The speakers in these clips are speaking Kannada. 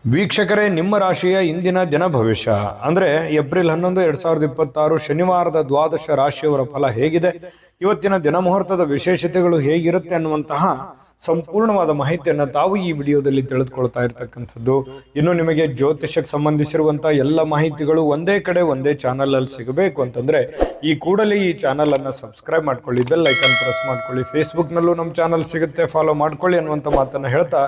ವೀಕ್ಷಕರೇ, ನಿಮ್ಮ ರಾಶಿಯ ಇಂದಿನ ದಿನ ಭವಿಷ್ಯ ಅಂದ್ರೆ ಏಪ್ರಿಲ್ 11, 2026 ಶನಿವಾರದ ದ್ವಾದಶ ರಾಶಿಯವರ ಫಲ ಹೇಗಿದೆ, ಇವತ್ತಿನ ದಿನ ಮುಹೂರ್ತದ ವಿಶೇಷತೆಗಳು ಹೇಗಿರುತ್ತೆ ಅನ್ನುವಂತಹ ಸಂಪೂರ್ಣವಾದ ಮಾಹಿತಿಯನ್ನು ತಾವು ಈ ವಿಡಿಯೋದಲ್ಲಿ ತಿಳಿದುಕೊಳ್ತಾ ಇರತಕ್ಕಂಥದ್ದು. ಇನ್ನು ನಿಮಗೆ ಜ್ಯೋತಿಷಕ್ಕೆ ಸಂಬಂಧಿಸಿರುವಂತಹ ಎಲ್ಲ ಮಾಹಿತಿಗಳು ಒಂದೇ ಕಡೆ ಒಂದೇ ಚಾನಲ್ ಅಲ್ಲಿ ಸಿಗಬೇಕು ಅಂತಂದ್ರೆ ಈ ಕೂಡಲೇ ಈ ಚಾನಲ್ ಅನ್ನ ಸಬ್ಸ್ಕ್ರೈಬ್ ಮಾಡ್ಕೊಳ್ಳಿ, ಬೆಲ್ ಐಕಾನ್ ಪ್ರೆಸ್ ಮಾಡ್ಕೊಳ್ಳಿ. ಫೇಸ್ಬುಕ್ ನಲ್ಲೂ ನಮ್ಮ ಚಾನಲ್ ಸಿಗುತ್ತೆ, ಫಾಲೋ ಮಾಡ್ಕೊಳ್ಳಿ ಅನ್ನುವಂತ ಮಾತನ್ನ ಹೇಳ್ತಾ,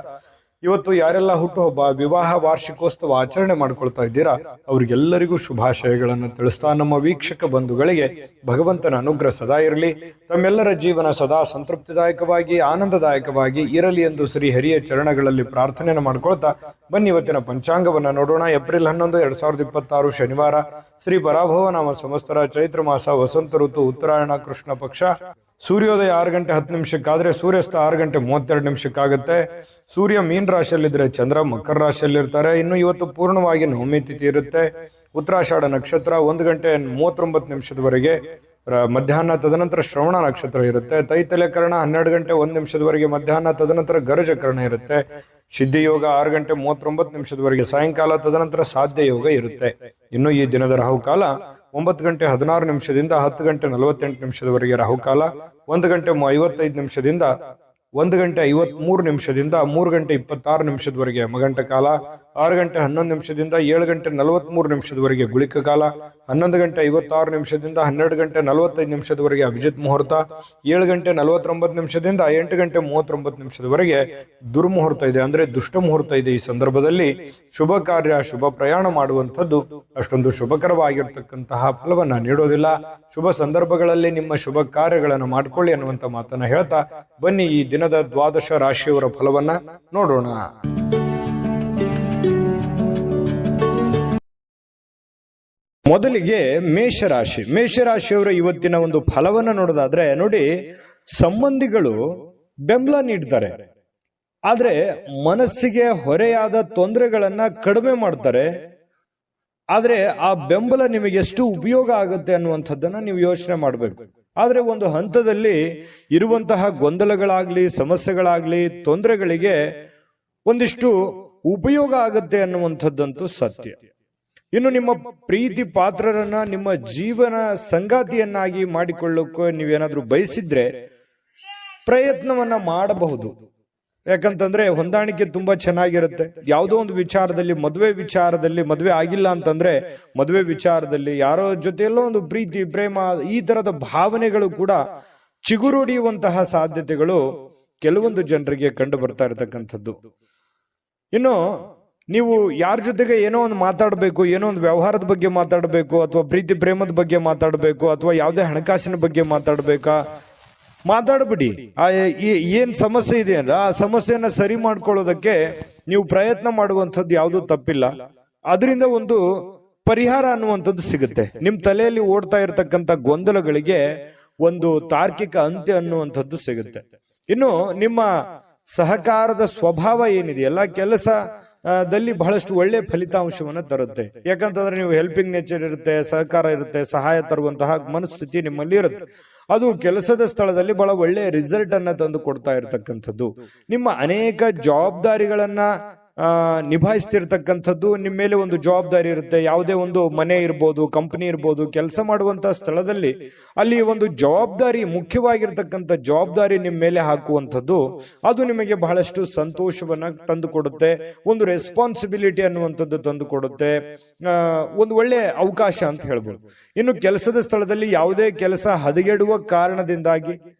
ಇವತ್ತು ಯಾರೆಲ್ಲ ಹುಟ್ಟುಹಬ್ಬ, ವಿವಾಹ, ವಾರ್ಷಿಕೋತ್ಸವ ಆಚರಣೆ ಮಾಡ್ಕೊಳ್ತಾ ಇದ್ದೀರಾ ಅವ್ರಿಗೆಲ್ಲರಿಗೂ ಶುಭಾಶಯಗಳನ್ನು ತಿಳಿಸ್ತಾ, ನಮ್ಮ ವೀಕ್ಷಕ ಬಂಧುಗಳಿಗೆ ಭಗವಂತನ ಅನುಗ್ರಹ ಸದಾ ಇರಲಿ, ತಮ್ಮೆಲ್ಲರ ಜೀವನ ಸದಾ ಸಂತೃಪ್ತಿದಾಯಕವಾಗಿ ಆನಂದದಾಯಕವಾಗಿ ಇರಲಿ ಎಂದು ಶ್ರೀ ಹರಿಯ ಚರಣಗಳಲ್ಲಿ ಪ್ರಾರ್ಥನೆಯನ್ನು ಮಾಡ್ಕೊಳ್ತಾ ಬನ್ನಿ ಇವತ್ತಿನ ಪಂಚಾಂಗವನ್ನ ನೋಡೋಣ. ಏಪ್ರಿಲ್ 11, 2026 ಶನಿವಾರ, ಶ್ರೀ ಪರಾಭವ ನಾಮ ಸಂವತ್ಸರ, ಚೈತ್ರ ಮಾಸ, ವಸಂತ ಋತು, ಉತ್ತರಾಯಣ, ಕೃಷ್ಣ ಪಕ್ಷ. ಸೂರ್ಯೋದಯ 6 ಗಂಟೆ 10 ನಿಮಿಷಕ್ಕಾದ್ರೆ ಸೂರ್ಯಾಸ್ತ 6 ಗಂಟೆ 32 ನಿಮಿಷಕ್ಕಾಗುತ್ತೆ. ಸೂರ್ಯ ಮೀನ್ ರಾಶಿಯಲ್ಲಿದ್ರೆ ಚಂದ್ರ ಮಕರ ರಾಶಿಯಲ್ಲಿರ್ತಾರೆ. ಇನ್ನು ಇವತ್ತು ಪೂರ್ಣವಾಗಿ ನವಮಿ ತಿಥಿ ಇರುತ್ತೆ. ಉತ್ತರಾಷಾಢ ನಕ್ಷತ್ರ 1 ಗಂಟೆ 39 ನಿಮಿಷದವರೆಗೆ ಮಧ್ಯಾಹ್ನ, ತದನಂತರ ಶ್ರವಣ ನಕ್ಷತ್ರ ಇರುತ್ತೆ. ತೈತಲೆಕರಣ 12 ಗಂಟೆ 1 ನಿಮಿಷದವರೆಗೆ ಮಧ್ಯಾಹ್ನ, ತದನಂತರ ಗರಜಕರಣ ಇರುತ್ತೆ. ಸಿದ್ಧಿ ಯೋಗ 6 ಗಂಟೆ 39 ನಿಮಿಷದವರೆಗೆ ಸಾಯಂಕಾಲ, ತದನಂತರ ಸಾಧ್ಯ ಯೋಗ ಇರುತ್ತೆ. ಇನ್ನು ಈ ದಿನದ ರಾಹುಕಾಲ 9 ಗಂಟೆ 16 ನಿಮಿಷದಿಂದ 10 ಗಂಟೆ 48 ನಿಮಿಷದವರೆಗೆ ರಾಹುಕಾಲ, 1 ಗಂಟೆ 55 ನಿಮಿಷದಿಂದ 1 ಗಂಟೆ 53 ನಿಮಿಷದಿಂದ 3 ಗಂಟೆ 26 ನಿಮಿಷದವರೆಗೆ ಯಮಗಂಟ ಕಾಲ, 6 ಗಂಟೆ 11 ನಿಮಿಷದಿಂದ 7 ಗಂಟೆ 43 ನಿಮಿಷದವರೆಗೆ ಗುಳಿಕ ಕಾಲ, 11 ಗಂಟೆ 56 ನಿಮಿಷದಿಂದ 12 ಗಂಟೆ 45 ನಿಮಿಷದವರೆಗೆ ಅಭಿಜಿತ್ ಮುಹೂರ್ತ, 7 ಗಂಟೆ 49 ನಿಮಿಷದಿಂದ 8 ಗಂಟೆ 39 ನಿಮಿಷದವರೆಗೆ ದುರ್ಮುಹೂರ್ತ ಇದೆ, ಅಂದ್ರೆ ದುಷ್ಟ ಮುಹೂರ್ತ ಇದೆ. ಈ ಸಂದರ್ಭದಲ್ಲಿ ಶುಭ ಕಾರ್ಯ, ಶುಭ ಪ್ರಯಾಣ ಮಾಡುವಂಥದ್ದು ಅಷ್ಟೊಂದು ಶುಭಕರವಾಗಿರ್ತಕ್ಕಂತಹ ಫಲವನ್ನ ನೀಡೋದಿಲ್ಲ. ಶುಭ ಸಂದರ್ಭಗಳಲ್ಲಿ ನಿಮ್ಮ ಶುಭ ಕಾರ್ಯಗಳನ್ನು ಮಾಡ್ಕೊಳ್ಳಿ ಅನ್ನುವಂತ ಮಾತನ್ನ ಹೇಳ್ತಾ ಬನ್ನಿ ಈ ದಿನದ ದ್ವಾದಶ ರಾಶಿಯವರ ಫಲವನ್ನ ನೋಡೋಣ. ಮೊದಲಿಗೆ ಮೇಷರಾಶಿ. ಮೇಷರಾಶಿಯವರ ಇವತ್ತಿನ ಒಂದು ಫಲವನ್ನ ನೋಡೋದಾದ್ರೆ ನೋಡಿ, ಸಂಬಂಧಿಗಳು ಬೆಂಬಲ ನೀಡ್ತಾರೆ, ಆದ್ರೆ ಮನಸ್ಸಿಗೆ ಹೊರೆಯಾದ ತೊಂದರೆಗಳನ್ನ ಕಡಿಮೆ ಮಾಡ್ತಾರೆ. ಆದ್ರೆ ಆ ಬೆಂಬಲ ನಿಮಗೆ ಎಷ್ಟು ಉಪಯೋಗ ಆಗುತ್ತೆ ಅನ್ನುವಂಥದ್ದನ್ನ ನೀವು ಯೋಚನೆ ಮಾಡಬೇಕು. ಆದ್ರೆ ಒಂದು ಹಂತದಲ್ಲಿ ಇರುವಂತಹ ಗೊಂದಲಗಳಾಗ್ಲಿ, ಸಮಸ್ಯೆಗಳಾಗ್ಲಿ, ತೊಂದರೆಗಳಿಗೆ ಒಂದಿಷ್ಟು ಉಪಯೋಗ ಆಗುತ್ತೆ ಅನ್ನುವಂಥದ್ದಂತೂ ಸತ್ಯ. ಇನ್ನು ನಿಮ್ಮ ಪ್ರೀತಿ ಪಾತ್ರರನ್ನ ನಿಮ್ಮ ಜೀವನ ಸಂಗಾತಿಯನ್ನಾಗಿ ಮಾಡಿಕೊಳ್ಳೋಕೆ ನೀವೇನಾದ್ರೂ ಬಯಸಿದ್ರೆ ಪ್ರಯತ್ನವನ್ನ ಮಾಡಬಹುದು. ಯಾಕಂತಂದ್ರೆ ಹೊಂದಾಣಿಕೆ ತುಂಬಾ ಚೆನ್ನಾಗಿರುತ್ತೆ. ಯಾವುದೋ ಒಂದು ವಿಚಾರದಲ್ಲಿ, ಮದುವೆ ಆಗಿಲ್ಲ ಅಂತಂದ್ರೆ ಮದುವೆ ವಿಚಾರದಲ್ಲಿ ಯಾರೋ ಜೊತೆಯಲ್ಲೋ ಒಂದು ಪ್ರೀತಿ, ಪ್ರೇಮ, ಈ ತರದ ಭಾವನೆಗಳು ಕೂಡ ಚಿಗುರೊಡೆಯುವಂತಹ ಸಾಧ್ಯತೆಗಳು ಕೆಲವೊಂದು ಜನರಿಗೆ ಕಂಡು ಬರ್ತಾ ಇರತಕ್ಕಂಥದ್ದು. ಇನ್ನು ನೀವು ಯಾರ ಜೊತೆಗೆ ಏನೋ ಒಂದು ಮಾತಾಡಬೇಕು, ಏನೋ ಒಂದು ವ್ಯವಹಾರದ ಬಗ್ಗೆ ಮಾತಾಡಬೇಕು, ಅಥವಾ ಪ್ರೀತಿ ಪ್ರೇಮದ ಬಗ್ಗೆ ಮಾತಾಡಬೇಕು, ಅಥವಾ ಯಾವುದೇ ಹಣಕಾಸಿನ ಬಗ್ಗೆ ಮಾತಾಡ್ಬಿಡಿ. ಏನ್ ಸಮಸ್ಯೆ ಇದೆ ಅಂದ್ರೆ ಆ ಸಮಸ್ಯೆಯನ್ನ ಸರಿ ಮಾಡ್ಕೊಳ್ಳೋದಕ್ಕೆ ನೀವು ಪ್ರಯತ್ನ ಮಾಡುವಂಥದ್ದು ಯಾವುದೂ ತಪ್ಪಿಲ್ಲ. ಅದರಿಂದ ಒಂದು ಪರಿಹಾರ ಅನ್ನುವಂಥದ್ದು ಸಿಗುತ್ತೆ. ನಿಮ್ ತಲೆಯಲ್ಲಿ ಓಡ್ತಾ ಇರತಕ್ಕಂತ ಗೊಂದಲಗಳಿಗೆ ಒಂದು ತಾರ್ಕಿಕ ಅಂತ್ಯ ಅನ್ನುವಂಥದ್ದು ಸಿಗುತ್ತೆ. ಇನ್ನು ನಿಮ್ಮ ಸಹಕಾರದ ಸ್ವಭಾವ ಏನಿದೆ, ಎಲ್ಲ ಕೆಲಸದಲ್ಲಿ ಬಹಳಷ್ಟು ಒಳ್ಳೆ ಫಲಿತಾಂಶವನ್ನ ತರುತ್ತೆ. ಯಾಕಂತಂದ್ರೆ ನೀವು ಹೆಲ್ಪಿಂಗ್ ನೇಚರ್ ಇರುತ್ತೆ, ಸಹಕಾರ ಇರುತ್ತೆ, ಸಹಾಯ ತರುವಂತಹ ಮನಸ್ಥಿತಿ ನಿಮ್ಮಲ್ಲಿ ಇರುತ್ತೆ. ಅದು ಕೆಲಸದ ಸ್ಥಳದಲ್ಲಿ ಬಹಳ ಒಳ್ಳೆಯ ರಿಸಲ್ಟ್ ಅನ್ನ ತಂದು ಕೊಡ್ತಾ ಇರತಕ್ಕಂಥದ್ದು. ನಿಮ್ಮ ಅನೇಕ ಜವಾಬ್ದಾರಿಗಳನ್ನ ನಿಭಾಯಿಸ್ತಿರ್ತಕ್ಕಂಥದ್ದು. ನಿಮ್ಮ ಮೇಲೆ ಒಂದು ಜವಾಬ್ದಾರಿ ಇರುತ್ತೆ. ಯಾವುದೇ ಒಂದು ಮನೆ ಇರ್ಬೋದು, ಕಂಪನಿ ಇರ್ಬೋದು, ಕೆಲಸ ಮಾಡುವಂತಹ ಸ್ಥಳದಲ್ಲಿ ಅಲ್ಲಿ ಒಂದು ಜವಾಬ್ದಾರಿ, ಮುಖ್ಯವಾಗಿರ್ತಕ್ಕಂಥ ಜವಾಬ್ದಾರಿ ನಿಮ್ಮ ಮೇಲೆ ಹಾಕುವಂಥದ್ದು ಅದು ನಿಮಗೆ ಬಹಳಷ್ಟು ಸಂತೋಷವನ್ನ ತಂದು ಕೊಡುತ್ತೆ. ಒಂದು ರೆಸ್ಪಾನ್ಸಿಬಿಲಿಟಿ ಅನ್ನುವಂಥದ್ದು ತಂದು ಕೊಡುತ್ತೆ, ಒಂದು ಒಳ್ಳೆ ಅವಕಾಶ ಅಂತ ಹೇಳ್ಬೋದು. ಇನ್ನು ಕೆಲಸದ ಸ್ಥಳದಲ್ಲಿ ಯಾವುದೇ ಕೆಲಸ ಹದಗೆಡುವ ಕಾರಣದಿಂದಾಗಿ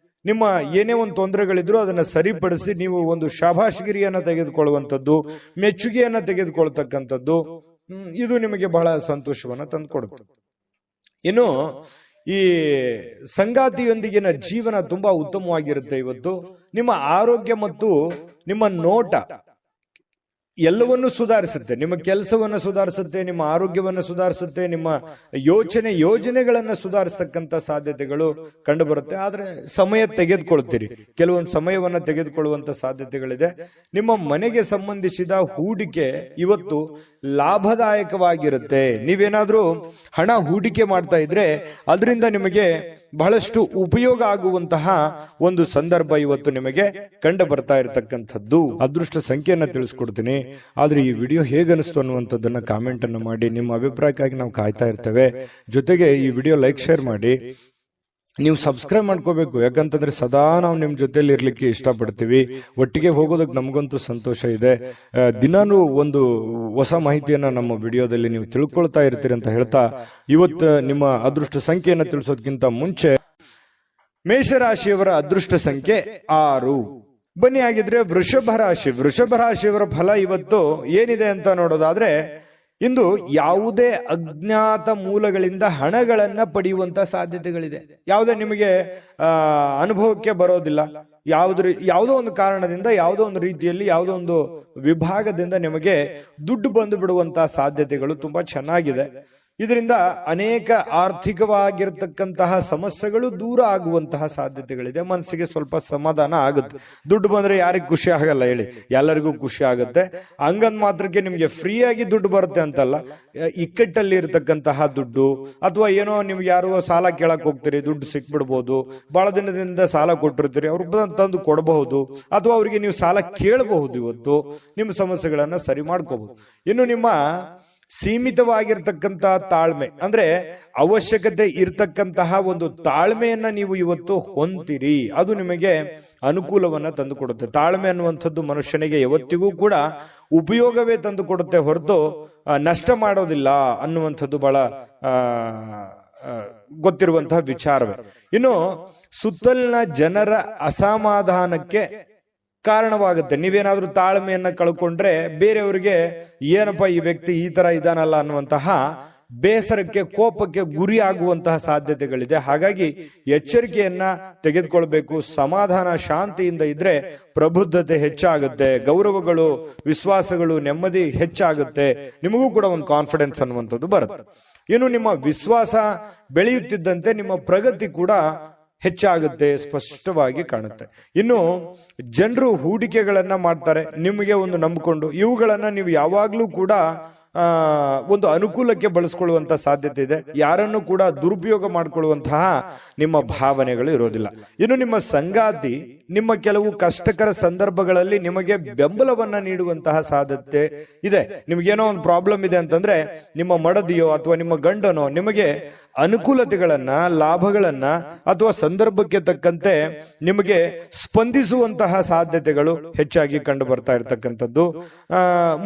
ನಿಮ್ಮ ಏನೇ ಒಂದು ತೊಂದರೆಗಳಿದ್ರು ಅದನ್ನ ಸರಿಪಡಿಸಿ ನೀವು ಒಂದು ಶಾಬಾಷ್ಗಿರಿಯನ್ನ ತೆಗೆದುಕೊಳ್ಳುವಂಥದ್ದು, ಮೆಚ್ಚುಗೆಯನ್ನ ತೆಗೆದುಕೊಳ್ತಕ್ಕಂಥದ್ದು, ಇದು ನಿಮಗೆ ಬಹಳ ಸಂತೋಷವನ್ನ ತಂದುಕೊಡುತ್ತೆ. ಇನ್ನು ಈ ಸಂಗಾತಿಯೊಂದಿಗಿನ ಜೀವನ ತುಂಬಾ ಉತ್ತಮವಾಗಿರುತ್ತೆ. ಇವತ್ತು ನಿಮ್ಮ ಆರೋಗ್ಯ ಮತ್ತು ನಿಮ್ಮ ನೋಟ ಎಲ್ಲವನ್ನೂ ಸುಧಾರಿಸುತ್ತೆ. ನಿಮ್ಮ ಕೆಲಸವನ್ನ ಸುಧಾರಿಸುತ್ತೆ, ನಿಮ್ಮ ಆರೋಗ್ಯವನ್ನ ಸುಧಾರಿಸುತ್ತೆ, ನಿಮ್ಮ ಯೋಜನೆಗಳನ್ನ ಸುಧಾರಿಸತಕ್ಕಂತ ಸಾಧ್ಯತೆಗಳು ಕಂಡು ಬರುತ್ತೆ. ಆದ್ರೆ ಸಮಯ ತೆಗೆದುಕೊಳ್ತೀರಿ, ಕೆಲವೊಂದು ಸಮಯವನ್ನ ತೆಗೆದುಕೊಳ್ಳುವಂತ ಸಾಧ್ಯತೆಗಳಿದೆ. ನಿಮ್ಮ ಮನೆಗೆ ಸಂಬಂಧಿಸಿದ ಹೂಡಿಕೆ ಇವತ್ತು ಲಾಭದಾಯಕವಾಗಿರುತ್ತೆ. ನೀವೇನಾದ್ರೂ ಹಣ ಹೂಡಿಕೆ ಮಾಡ್ತಾ ಇದ್ರೆ ಅದರಿಂದ ನಿಮಗೆ ಬಹಳಷ್ಟು ಉಪಯೋಗ ಆಗುವಂತಹ ಒಂದು ಸಂದರ್ಭ ಇವತ್ತು ನಿಮಗೆ ಕಂಡು ಬರ್ತಾ ಇರತಕ್ಕಂಥದ್ದು. ಅದೃಷ್ಟ ಸಂಖ್ಯೆಯನ್ನ ತಿಳಿಸ್ಕೊಡ್ತೀನಿ, ಆದ್ರೆ ಈ ವಿಡಿಯೋ ಹೇಗನಿಸ್ತು ಅನ್ನುವಂಥದ್ದನ್ನ ಕಾಮೆಂಟ್ ಅನ್ನು ಮಾಡಿ. ನಿಮ್ಮ ಅಭಿಪ್ರಾಯಕ್ಕಾಗಿ ನಾವು ಕಾಯ್ತಾ ಇರ್ತೇವೆ. ಜೊತೆಗೆ ಈ ವಿಡಿಯೋ ಲೈಕ್ ಶೇರ್ ಮಾಡಿ. ನೀವು ಸಬ್ಸ್ಕ್ರೈಬ್ ಮಾಡ್ಕೋಬೇಕು, ಯಾಕಂತಂದ್ರೆ ಸದಾ ನಾವು ನಿಮ್ ಜೊತೆಲಿ ಇರ್ಲಿಕ್ಕೆ ಇಷ್ಟಪಡ್ತೀವಿ. ಒಟ್ಟಿಗೆ ಹೋಗೋದಕ್ಕೆ ನಮಗಂತೂ ಸಂತೋಷ ಇದೆ. ದಿನಾನು ಒಂದು ಹೊಸ ಮಾಹಿತಿಯನ್ನ ನಮ್ಮ ವಿಡಿಯೋದಲ್ಲಿ ನೀವು ತಿಳ್ಕೊಳ್ತಾ ಇರ್ತೀರಿ ಅಂತ ಹೇಳ್ತಾ, ಇವತ್ತು ನಿಮ್ಮ ಅದೃಷ್ಟ ಸಂಖ್ಯೆಯನ್ನ ತಿಳಿಸೋದಕ್ಕಿಂತ ಮುಂಚೆ ಮೇಷರಾಶಿಯವರ ಅದೃಷ್ಟ ಸಂಖ್ಯೆ 6. ಬನ್ನಿ ಆಗಿದ್ರೆ ವೃಷಭ ರಾಶಿಯವರ ಫಲ ಇವತ್ತು ಏನಿದೆ ಅಂತ ನೋಡೋದಾದ್ರೆ, ಇಂದು ಯಾವುದೇ ಅಜ್ಞಾತ ಮೂಲಗಳಿಂದ ಹಣಗಳನ್ನ ಪಡೆಯುವಂತ ಸಾಧ್ಯತೆಗಳಿದೆ. ಯಾವುದೇ ನಿಮಗೆ ಅನುಭವಕ್ಕೆ ಬರೋದಿಲ್ಲ. ಯಾವುದೋ ಒಂದು ಕಾರಣದಿಂದ, ಯಾವುದೋ ಒಂದು ರೀತಿಯಲ್ಲಿ, ಯಾವುದೋ ಒಂದು ವಿಭಾಗದಿಂದ ನಿಮಗೆ ದುಡ್ಡು ಬಂದು ಬಿಡುವಂತಹ ಸಾಧ್ಯತೆಗಳು ತುಂಬಾ ಚೆನ್ನಾಗಿದೆ. ಇದರಿಂದ ಅನೇಕ ಆರ್ಥಿಕವಾಗಿರ್ತಕ್ಕಂತಹ ಸಮಸ್ಯೆಗಳು ದೂರ ಆಗುವಂತಹ ಸಾಧ್ಯತೆಗಳಿದೆ. ಮನಸ್ಸಿಗೆ ಸ್ವಲ್ಪ ಸಮಾಧಾನ ಆಗುತ್ತೆ. ದುಡ್ಡು ಬಂದ್ರೆ ಯಾರಿಗೂ ಖುಷಿ ಆಗಲ್ಲ ಹೇಳಿ, ಎಲ್ಲರಿಗೂ ಖುಷಿ ಆಗುತ್ತೆ. ಹಂಗಂದ್ ಮಾತ್ರಕ್ಕೆ ನಿಮ್ಗೆ ಫ್ರೀಯಾಗಿ ದುಡ್ಡು ಬರುತ್ತೆ ಅಂತಲ್ಲ. ಇಕ್ಕಟ್ಟಲ್ಲಿ ಇರತಕ್ಕಂತಹ ದುಡ್ಡು, ಅಥವಾ ಏನೋ ನಿಮ್ಗೆ ಯಾರೋ ಸಾಲ ಕೇಳಕ್ ಹೋಗ್ತೀರಿ, ದುಡ್ಡು ಸಿಕ್ಬಿಡ್ಬೋದು. ಬಹಳ ದಿನದಿಂದ ಸಾಲ ಕೊಟ್ಟಿರ್ತೀರಿ, ಅವ್ರು ತಂದು ಕೊಡಬಹುದು, ಅಥವಾ ಅವ್ರಿಗೆ ನೀವು ಸಾಲ ಕೇಳಬಹುದು. ಇವತ್ತು ನಿಮ್ಮ ಸಮಸ್ಯೆಗಳನ್ನ ಸರಿ ಮಾಡ್ಕೋಬಹುದು. ಇನ್ನು ನಿಮ್ಮ ಸೀಮಿತವಾಗಿರ್ತಕ್ಕಂತಹ ತಾಳ್ಮೆ, ಅಂದ್ರೆ ಅವಶ್ಯಕತೆ ಇರ್ತಕ್ಕಂತಹ ಒಂದು ತಾಳ್ಮೆಯನ್ನ ನೀವು ಇವತ್ತು ಹೊಂದಿರಿ. ಅದು ನಿಮಗೆ ಅನುಕೂಲವನ್ನ ತಂದುಕೊಡುತ್ತೆ. ತಾಳ್ಮೆ ಅನ್ನುವಂಥದ್ದು ಮನುಷ್ಯನಿಗೆ ಯಾವತ್ತಿಗೂ ಕೂಡ ಉಪಯೋಗವೇ ತಂದುಕೊಡುತ್ತೆ ಹೊರತು ನಷ್ಟ ಮಾಡೋದಿಲ್ಲ ಅನ್ನುವಂಥದ್ದು ಬಹಳ ಗೊತ್ತಿರುವಂತಹ ವಿಚಾರವೇ. ಇನ್ನು ಸುತ್ತಲಿನ ಜನರ ಅಸಮಾಧಾನಕ್ಕೆ ಕಾರಣವಾಗುತ್ತೆ. ನೀವೇನಾದ್ರೂ ತಾಳ್ಮೆಯನ್ನ ಕಳ್ಕೊಂಡ್ರೆ ಬೇರೆಯವರಿಗೆ ಏನಪ್ಪಾ ಈ ವ್ಯಕ್ತಿ ಈ ತರ ಇದಾನಲ್ಲ ಅನ್ನುವಂತಹ ಬೇಸರಕ್ಕೆ, ಕೋಪಕ್ಕೆ ಗುರಿ ಆಗುವಂತಹ ಸಾಧ್ಯತೆಗಳಿದೆ. ಹಾಗಾಗಿ ಎಚ್ಚರಿಕೆಯನ್ನ ತೆಗೆದುಕೊಳ್ಬೇಕು. ಸಮಾಧಾನ, ಶಾಂತಿಯಿಂದ ಇದ್ರೆ ಪ್ರಬುದ್ಧತೆ ಹೆಚ್ಚಾಗುತ್ತೆ, ಗೌರವಗಳು, ವಿಶ್ವಾಸಗಳು, ನೆಮ್ಮದಿ ಹೆಚ್ಚಾಗುತ್ತೆ. ನಿಮಗೂ ಕೂಡ ಒಂದು ಕಾನ್ಫಿಡೆನ್ಸ್ ಅನ್ನುವಂಥದ್ದು ಬರುತ್ತೆ. ಇನ್ನು ನಿಮ್ಮ ವಿಶ್ವಾಸ ಬೆಳೆಯುತ್ತಿದ್ದಂತೆ ನಿಮ್ಮ ಪ್ರಗತಿ ಕೂಡ ಹೆಚ್ಚಾಗುತ್ತೆ, ಸ್ಪಷ್ಟವಾಗಿ ಕಾಣುತ್ತೆ. ಇನ್ನು ಜನರು ಹೂಡಿಕೆಗಳನ್ನ ಮಾಡ್ತಾರೆ ನಿಮಗೆ ಒಂದು ನಂಬಿಕೊಂಡು. ಇವುಗಳನ್ನ ನೀವು ಯಾವಾಗ್ಲೂ ಕೂಡ ಒಂದು ಅನುಕೂಲಕ್ಕೆ ಬಳಸ್ಕೊಳ್ಳುವಂತ ಸಾಧ್ಯತೆ ಇದೆ. ಯಾರನ್ನು ಕೂಡ ದುರುಪಯೋಗ ಮಾಡಿಕೊಳ್ಳುವಂತಹ ನಿಮ್ಮ ಭಾವನೆಗಳು ಇರೋದಿಲ್ಲ. ಇನ್ನು ನಿಮ್ಮ ಸಂಗಾತಿ ನಿಮ್ಮ ಕೆಲವು ಕಷ್ಟಕರ ಸಂದರ್ಭಗಳಲ್ಲಿ ನಿಮಗೆ ಬೆಂಬಲವನ್ನ ನೀಡುವಂತಹ ಸಾಧ್ಯತೆ ಇದೆ. ನಿಮ್ಗೇನೋ ಒಂದು ಪ್ರಾಬ್ಲಮ್ ಇದೆ ಅಂತಂದ್ರೆ ನಿಮ್ಮ ಮಡದಿಯೋ ಅಥವಾ ನಿಮ್ಮ ಗಂಡನೋ ನಿಮಗೆ ಅನುಕೂಲತೆಗಳನ್ನ, ಲಾಭಗಳನ್ನ ಅಥವಾ ಸಂದರ್ಭಕ್ಕೆ ತಕ್ಕಂತೆ ನಿಮಗೆ ಸ್ಪಂದಿಸುವಂತಹ ಸಾಧ್ಯತೆಗಳು ಹೆಚ್ಚಾಗಿ ಕಂಡು ಬರ್ತಾ ಇರತಕ್ಕಂಥದ್ದು.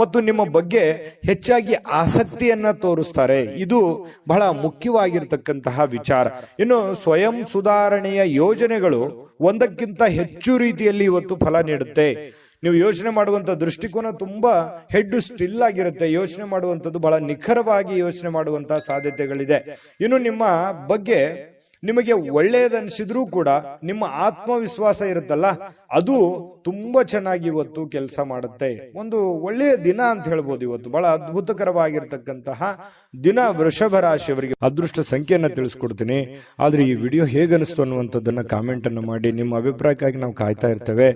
ಮತ್ತು ನಿಮ್ಮ ಬಗ್ಗೆ ಹೆಚ್ಚಾಗಿ ಆಸಕ್ತಿಯನ್ನ ತೋರಿಸ್ತಾರೆ. ಇದು ಬಹಳ ಮುಖ್ಯವಾಗಿರ್ತಕ್ಕಂತಹ ವಿಚಾರ. ಇನ್ನು ಸ್ವಯಂ ಸುಧಾರಣೆಯ ಯೋಜನೆಗಳು ಒಂದಕ್ಕಿಂತ ಹೆಚ್ಚು ರೀತಿಯಲ್ಲಿ ಇವತ್ತು ಫಲ ನೀಡುತ್ತೆ. ನೀವು ಯೋಚನೆ ಮಾಡುವಂತ ದೃಷ್ಟಿಕೋನ ತುಂಬಾ ಹೆಡ್ ಸ್ಟಿಲ್ ಆಗಿರುತ್ತೆ. ಯೋಚನೆ ಮಾಡುವಂತದ್ದು ಬಹಳ ನಿಖರವಾಗಿ ಯೋಚನೆ ಮಾಡುವಂತಹ ಸಾಧ್ಯತೆಗಳಿದೆ. ಇನ್ನು ನಿಮ್ಮ ಬಗ್ಗೆ ನಿಮಗೆ ಒಳ್ಳೆಯದನ್ಸಿದ್ರೂ ಕೂಡ ನಿಮ್ಮ ಆತ್ಮವಿಶ್ವಾಸ ಇರುತ್ತಲ್ಲ, ಅದು ತುಂಬಾ ಚೆನ್ನಾಗಿ ಇವತ್ತು ಕೆಲಸ ಮಾಡುತ್ತೆ. ಒಂದು ಒಳ್ಳೆಯ ದಿನ ಅಂತ ಹೇಳ್ಬೋದು. ಇವತ್ತು ಬಹಳ ಅದ್ಭುತಕರವಾಗಿರ್ತಕ್ಕಂತಹ ದಿನ ವೃಷಭ ರಾಶಿಯವರಿಗೆ. ಅದೃಷ್ಟ ಸಂಖ್ಯೆಯನ್ನ ತಿಳಿಸ್ಕೊಡ್ತೀನಿ, ಆದ್ರೆ ಈ ವಿಡಿಯೋ ಹೇಗನಿಸ್ತು ಅನ್ನುವಂಥದ್ದನ್ನ ಕಾಮೆಂಟ್ ಅನ್ನು ಮಾಡಿ. ನಿಮ್ಮ ಅಭಿಪ್ರಾಯಕ್ಕಾಗಿ ನಾವು ಕಾಯ್ತಾ ಇರ್ತೇವೆ.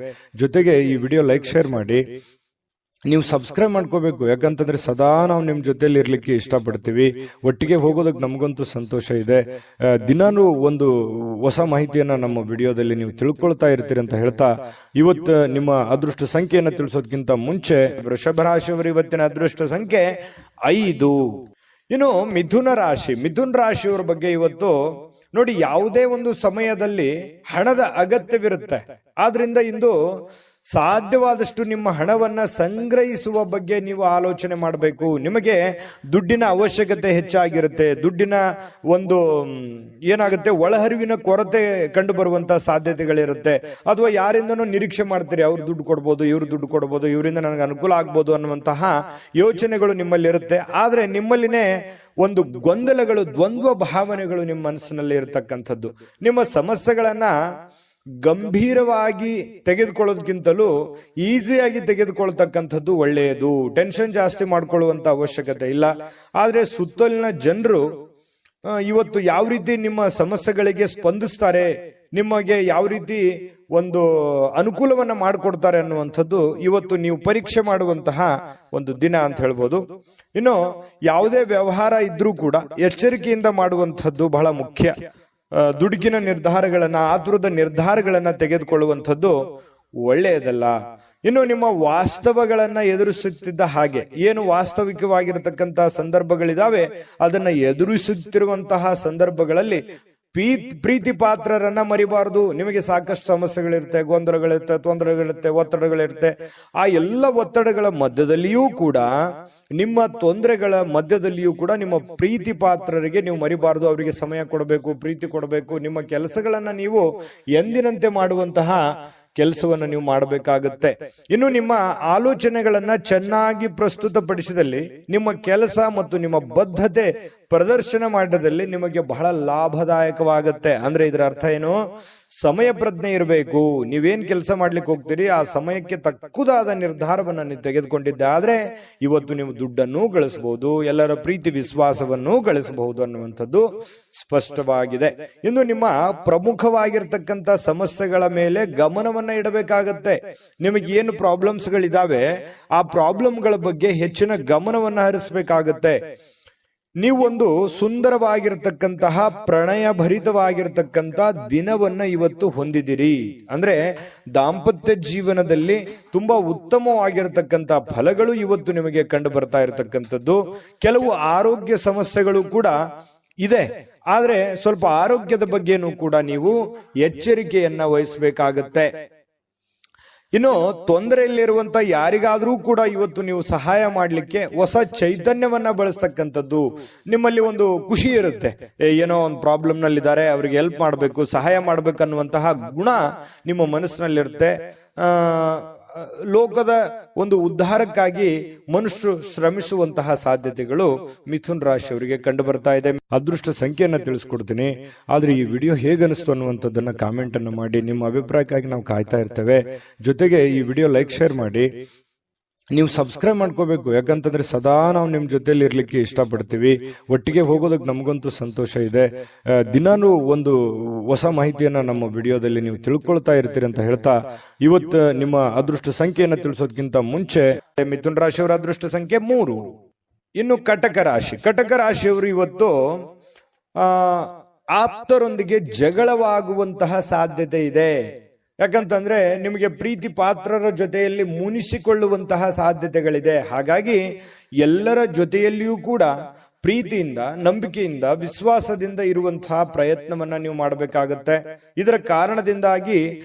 ಜೊತೆಗೆ ಈ ವಿಡಿಯೋ ಲೈಕ್ ಶೇರ್ ಮಾಡಿ. ನೀವು ಸಬ್ಸ್ಕ್ರೈಬ್ ಮಾಡ್ಕೋಬೇಕು, ಯಾಕಂತಂದ್ರೆ ಸದಾ ನಾವು ನಿಮ್ ಜೊತೆಲಿ ಇರ್ಲಿಕ್ಕೆ ಇಷ್ಟಪಡ್ತೀವಿ. ಒಟ್ಟಿಗೆ ಹೋಗೋದಕ್ಕೆ ನಮಗಂತೂ ಸಂತೋಷ ಇದೆ. ದಿನಾನು ಒಂದು ಹೊಸ ಮಾಹಿತಿಯನ್ನ ನಮ್ಮ ವಿಡಿಯೋದಲ್ಲಿ ನೀವು ತಿಳ್ಕೊಳ್ತಾ ಇರ್ತೀರಿ ಅಂತ ಹೇಳ್ತಾ, ಇವತ್ತು ನಿಮ್ಮ ಅದೃಷ್ಟ ಸಂಖ್ಯೆಯನ್ನ ತಿಳಿಸೋದಕ್ಕಿಂತ ಮುಂಚೆ ವೃಷಭ ರಾಶಿಯವರು ಇವತ್ತಿನ ಅದೃಷ್ಟ ಸಂಖ್ಯೆ 5. ಇನ್ನು ಮಿಥುನ ರಾಶಿಯವರ ಬಗ್ಗೆ ಇವತ್ತು ನೋಡಿ, ಯಾವುದೇ ಒಂದು ಸಮಯದಲ್ಲಿ ಹಣದ ಅಗತ್ಯವಿರುತ್ತೆ. ಆದ್ರಿಂದ ಇಂದು ಸಾಧ್ಯವಾದಷ್ಟು ನಿಮ್ಮ ಹಣವನ್ನ ಸಂಗ್ರಹಿಸುವ ಬಗ್ಗೆ ನೀವು ಆಲೋಚನೆ ಮಾಡಬೇಕು. ನಿಮಗೆ ದುಡ್ಡಿನ ಅವಶ್ಯಕತೆ ಹೆಚ್ಚಾಗಿರುತ್ತೆ. ದುಡ್ಡಿನ ಒಂದು ಏನಾಗುತ್ತೆ, ಒಳಹರಿವಿನ ಕೊರತೆ ಕಂಡು ಬರುವಂತಹ ಸಾಧ್ಯತೆಗಳಿರುತ್ತೆ. ಅಥವಾ ಯಾರಿಂದನೂ ನಿರೀಕ್ಷೆ ಮಾಡ್ತೀರಿ, ಅವ್ರು ದುಡ್ಡು ಕೊಡ್ಬೋದು, ಇವ್ರು ದುಡ್ಡು ಕೊಡ್ಬೋದು, ಇವರಿಂದ ನನಗೆ ಅನುಕೂಲ ಆಗ್ಬೋದು ಅನ್ನುವಂತಹ ಯೋಚನೆಗಳು ನಿಮ್ಮಲ್ಲಿ ಇರುತ್ತೆ. ಆದ್ರೆ ನಿಮ್ಮಲ್ಲಿನೇ ಒಂದು ಗೊಂದಲಗಳು, ದ್ವಂದ್ವ ಭಾವನೆಗಳು ನಿಮ್ಮ ಮನಸ್ಸಿನಲ್ಲಿ ಇರತಕ್ಕಂಥದ್ದು. ನಿಮ್ಮ ಸಮಸ್ಯೆಗಳನ್ನ ಗಂಭೀರವಾಗಿ ತೆಗೆದುಕೊಳ್ಳೋದಕ್ಕಿಂತಲೂ ಈಸಿಯಾಗಿ ತೆಗೆದುಕೊಳ್ತಕ್ಕಂಥದ್ದು ಒಳ್ಳೆಯದು. ಟೆನ್ಷನ್ ಜಾಸ್ತಿ ಮಾಡ್ಕೊಳ್ಳುವಂತ ಅವಶ್ಯಕತೆ ಇಲ್ಲ. ಆದ್ರೆ ಸುತ್ತಲಿನ ಜನರು ಇವತ್ತು ಯಾವ ರೀತಿ ನಿಮ್ಮ ಸಮಸ್ಯೆಗಳಿಗೆ ಸ್ಪಂದಿಸ್ತಾರೆ, ನಿಮಗೆ ಯಾವ ರೀತಿ ಒಂದು ಅನುಕೂಲವನ್ನ ಮಾಡಿಕೊಡ್ತಾರೆ ಅನ್ನುವಂಥದ್ದು ಇವತ್ತು ನೀವು ಪರೀಕ್ಷೆ ಮಾಡುವಂತಹ ಒಂದು ದಿನ ಅಂತ ಹೇಳ್ಬೋದು. ಇನ್ನು ಯಾವುದೇ ವ್ಯವಹಾರ ಇದ್ರೂ ಕೂಡ ಎಚ್ಚರಿಕೆಯಿಂದ ಮಾಡುವಂಥದ್ದು ಬಹಳ ಮುಖ್ಯ. ದುಡುಕಿನ ನಿರ್ಧಾರಗಳನ್ನ, ಆತುರದ ನಿರ್ಧಾರಗಳನ್ನ ತೆಗೆದುಕೊಳ್ಳುವಂಥದ್ದು ಒಳ್ಳೆಯದಲ್ಲ. ಇನ್ನು ನಿಮ್ಮ ವಾಸ್ತವಗಳನ್ನ ಎದುರಿಸುತ್ತಿದ್ದ ಹಾಗೆ, ಏನು ವಾಸ್ತವಿಕವಾಗಿರತಕ್ಕಂತಹ ಸಂದರ್ಭಗಳಿದಾವೆ ಅದನ್ನ ಎದುರಿಸುತ್ತಿರುವಂತಹ ಸಂದರ್ಭಗಳಲ್ಲಿ ಪ್ರೀತಿ ಪಾತ್ರರನ್ನ ಮರಿಬಾರದು. ನಿಮಗೆ ಸಾಕಷ್ಟು ಸಮಸ್ಯೆಗಳಿರುತ್ತೆ, ಗೊಂದಲಗಳಿರುತ್ತೆ, ತೊಂದರೆಗಳಿರುತ್ತೆ, ಒತ್ತಡಗಳಿರುತ್ತೆ. ಆ ಎಲ್ಲ ಒತ್ತಡಗಳ ಮಧ್ಯದಲ್ಲಿಯೂ ಕೂಡ, ನಿಮ್ಮ ತೊಂದರೆಗಳ ಮಧ್ಯದಲ್ಲಿಯೂ ಕೂಡ ನಿಮ್ಮ ಪ್ರೀತಿ ಪಾತ್ರರಿಗೆ ನೀವು ಮರಿಬಾರದು. ಅವರಿಗೆ ಸಮಯ ಕೊಡಬೇಕು, ಪ್ರೀತಿ ಕೊಡಬೇಕು. ನಿಮ್ಮ ಕೆಲಸಗಳನ್ನ ನೀವು ಎಂದಿನಂತೆ ಮಾಡುವಂತಹ ಕೆಲಸವನ್ನ ನೀವು ಮಾಡಬೇಕಾಗುತ್ತೆ. ಇನ್ನು ನಿಮ್ಮ ಆಲೋಚನೆಗಳನ್ನ ಚೆನ್ನಾಗಿ ಪ್ರಸ್ತುತಪಡಿಸಿದಲ್ಲಿ, ನಿಮ್ಮ ಕೆಲಸ ಮತ್ತು ನಿಮ್ಮ ಬದ್ಧತೆ ಪ್ರದರ್ಶನ ಮಾಡಿದಲ್ಲಿ ನಿಮಗೆ ಬಹಳ ಲಾಭದಾಯಕವಾಗುತ್ತೆ. ಅಂದ್ರೆ ಇದರ ಅರ್ಥ ಏನು? ಸಮಯ ಪ್ರಜ್ಞೆ ಇರಬೇಕು. ನೀವೇನ್ ಕೆಲಸ ಮಾಡ್ಲಿಕ್ಕೆ ಹೋಗ್ತೀರಿ ಆ ಸಮಯಕ್ಕೆ ತಕ್ಕುದಾದ ನಿರ್ಧಾರವನ್ನ ನೀವು ತೆಗೆದುಕೊಂಡಿದ್ದೆ ಆದ್ರೆ ಇವತ್ತು ನೀವು ದುಡ್ಡನ್ನು ಗಳಿಸಬಹುದು, ಎಲ್ಲರ ಪ್ರೀತಿ ವಿಶ್ವಾಸವನ್ನು ಗಳಿಸಬಹುದು ಅನ್ನುವಂಥದ್ದು ಸ್ಪಷ್ಟವಾಗಿದೆ. ಇನ್ನು ನಿಮ್ಮ ಪ್ರಮುಖವಾಗಿರ್ತಕ್ಕಂಥ ಸಮಸ್ಯೆಗಳ ಮೇಲೆ ಗಮನವನ್ನ ಇಡಬೇಕಾಗತ್ತೆ. ನಿಮಗೆ ಏನು ಪ್ರಾಬ್ಲಮ್ಸ್ ಗಳಿದಾವೆ ಆ ಪ್ರಾಬ್ಲಮ್ಗಳ ಬಗ್ಗೆ ಹೆಚ್ಚಿನ ಗಮನವನ್ನ ಹರಿಸಬೇಕಾಗತ್ತೆ. ನೀವೊಂದು ಸುಂದರವಾಗಿರ್ತಕ್ಕಂತಹ ಪ್ರಣಯ ಭರಿತವಾಗಿರ್ತಕ್ಕಂಥ ದಿನವನ್ನ ಇವತ್ತು ಹೊಂದಿದಿರಿ ಅಂದ್ರೆ ದಾಂಪತ್ಯ ಜೀವನದಲ್ಲಿ ತುಂಬಾ ಉತ್ತಮವಾಗಿರ್ತಕ್ಕಂಥ ಫಲಗಳು ಇವತ್ತು ನಿಮಗೆ ಕಂಡು ಬರ್ತಾ ಇರತಕ್ಕಂಥದ್ದು. ಕೆಲವು ಆರೋಗ್ಯ ಸಮಸ್ಯೆಗಳು ಕೂಡ ಇದೆ, ಆದ್ರೆ ಸ್ವಲ್ಪ ಆರೋಗ್ಯದ ಬಗ್ಗೆನೂ ಕೂಡ ನೀವು ಎಚ್ಚರಿಕೆಯನ್ನ ವಹಿಸಬೇಕಾಗತ್ತೆ. ಇನ್ನು ತೊಂದರೆಯಲ್ಲಿರುವಂತ ಯಾರಿಗಾದ್ರೂ ಕೂಡ ಇವತ್ತು ನೀವು ಸಹಾಯ ಮಾಡ್ಲಿಕ್ಕೆ ಹೊಸ ಚೈತನ್ಯವನ್ನ ಬಳಸ್ತಕ್ಕಂಥದ್ದು, ನಿಮ್ಮಲ್ಲಿ ಒಂದು ಖುಷಿ ಇರುತ್ತೆ. ಏನೋ ಒಂದು ಪ್ರಾಬ್ಲಮ್ ನಲ್ಲಿದ್ದಾರೆ, ಅವ್ರಿಗೆ ಹೆಲ್ಪ್ ಮಾಡಬೇಕು, ಸಹಾಯ ಮಾಡ್ಬೇಕನ್ನುವಂತಹ ಗುಣ ನಿಮ್ಮ ಮನಸ್ಸಿನಲ್ಲಿರುತ್ತೆ. ಲೋಕದ ಒಂದು ಉದ್ಧಾರಕ್ಕಾಗಿ ಮನುಷ್ಯರು ಶ್ರಮಿಸುವಂತಹ ಸಾಧ್ಯತೆಗಳು ಮಿಥುನ್ ರಾಶಿಯವರಿಗೆ ಕಂಡು ಬರ್ತಾ ಇದೆ. ಅದೃಷ್ಟ ಸಂಖ್ಯೆಯನ್ನ ತಿಳಿಸ್ಕೊಡ್ತೀನಿ, ಆದ್ರೆ ಈ ವಿಡಿಯೋ ಹೇಗನಿಸ್ತು ಅನ್ನುವಂಥದ್ದನ್ನ ಕಾಮೆಂಟ್ ಅನ್ನು ಮಾಡಿ. ನಿಮ್ಮ ಅಭಿಪ್ರಾಯಕ್ಕಾಗಿ ನಾವು ಕಾಯ್ತಾ ಇರ್ತೇವೆ. ಜೊತೆಗೆ ಈ ವಿಡಿಯೋ ಲೈಕ್, ಶೇರ್ ಮಾಡಿ. ನೀವು ಸಬ್ಸ್ಕ್ರೈಬ್ ಮಾಡ್ಕೋಬೇಕು, ಯಾಕಂತಂದ್ರೆ ಸದಾ ನಾವು ನಿಮ್ ಜೊತೆಲಿ ಇರ್ಲಿಕ್ಕೆ ಇಷ್ಟಪಡ್ತೀವಿ. ಒಟ್ಟಿಗೆ ಹೋಗೋದಕ್ಕೆ ನಮಗಂತೂ ಸಂತೋಷ ಇದೆ. ದಿನಾನು ಒಂದು ಹೊಸ ಮಾಹಿತಿಯನ್ನ ನಮ್ಮ ವಿಡಿಯೋದಲ್ಲಿ ನೀವು ತಿಳ್ಕೊಳ್ತಾ ಇರ್ತೀರಿ ಅಂತ ಹೇಳ್ತಾ, ಇವತ್ತು ನಿಮ್ಮ ಅದೃಷ್ಟ ಸಂಖ್ಯೆಯನ್ನ ತಿಳಿಸೋದಕ್ಕಿಂತ ಮುಂಚೆ ಮಿಥುನ್ ರಾಶಿಯವರ ಅದೃಷ್ಟ ಸಂಖ್ಯೆ 3. ಇನ್ನು ಕಟಕ ರಾಶಿ. ಕಟಕ ರಾಶಿಯವರು ಇವತ್ತು ಆಪ್ತರೊಂದಿಗೆ ಜಗಳವಾಗುವಂತಹ ಸಾಧ್ಯತೆ ಇದೆ. ಯಾಕಂತಂದ್ರೆ ನಿಮಗೆ ಪ್ರೀತಿ ಪಾತ್ರರ ಜೊತೆಯಲ್ಲಿ ಮುನಿಸಿಕೊಳ್ಳುವಂತಹ ಸಾಧ್ಯತೆಗಳಿದೆ. ಹಾಗಾಗಿ ಎಲ್ಲರ ಜೊತೆಯಲ್ಲಿಯೂ ಕೂಡ ಪ್ರೀತಿಯಿಂದ, ನಂಬಿಕೆಯಿಂದ, ವಿಶ್ವಾಸದಿಂದ ಇರುವಂತಹ ಪ್ರಯತ್ನವನ್ನ ನೀವು ಮಾಡಬೇಕಾಗತ್ತೆ. ಇದರ ಕಾರಣದಿಂದಾಗಿ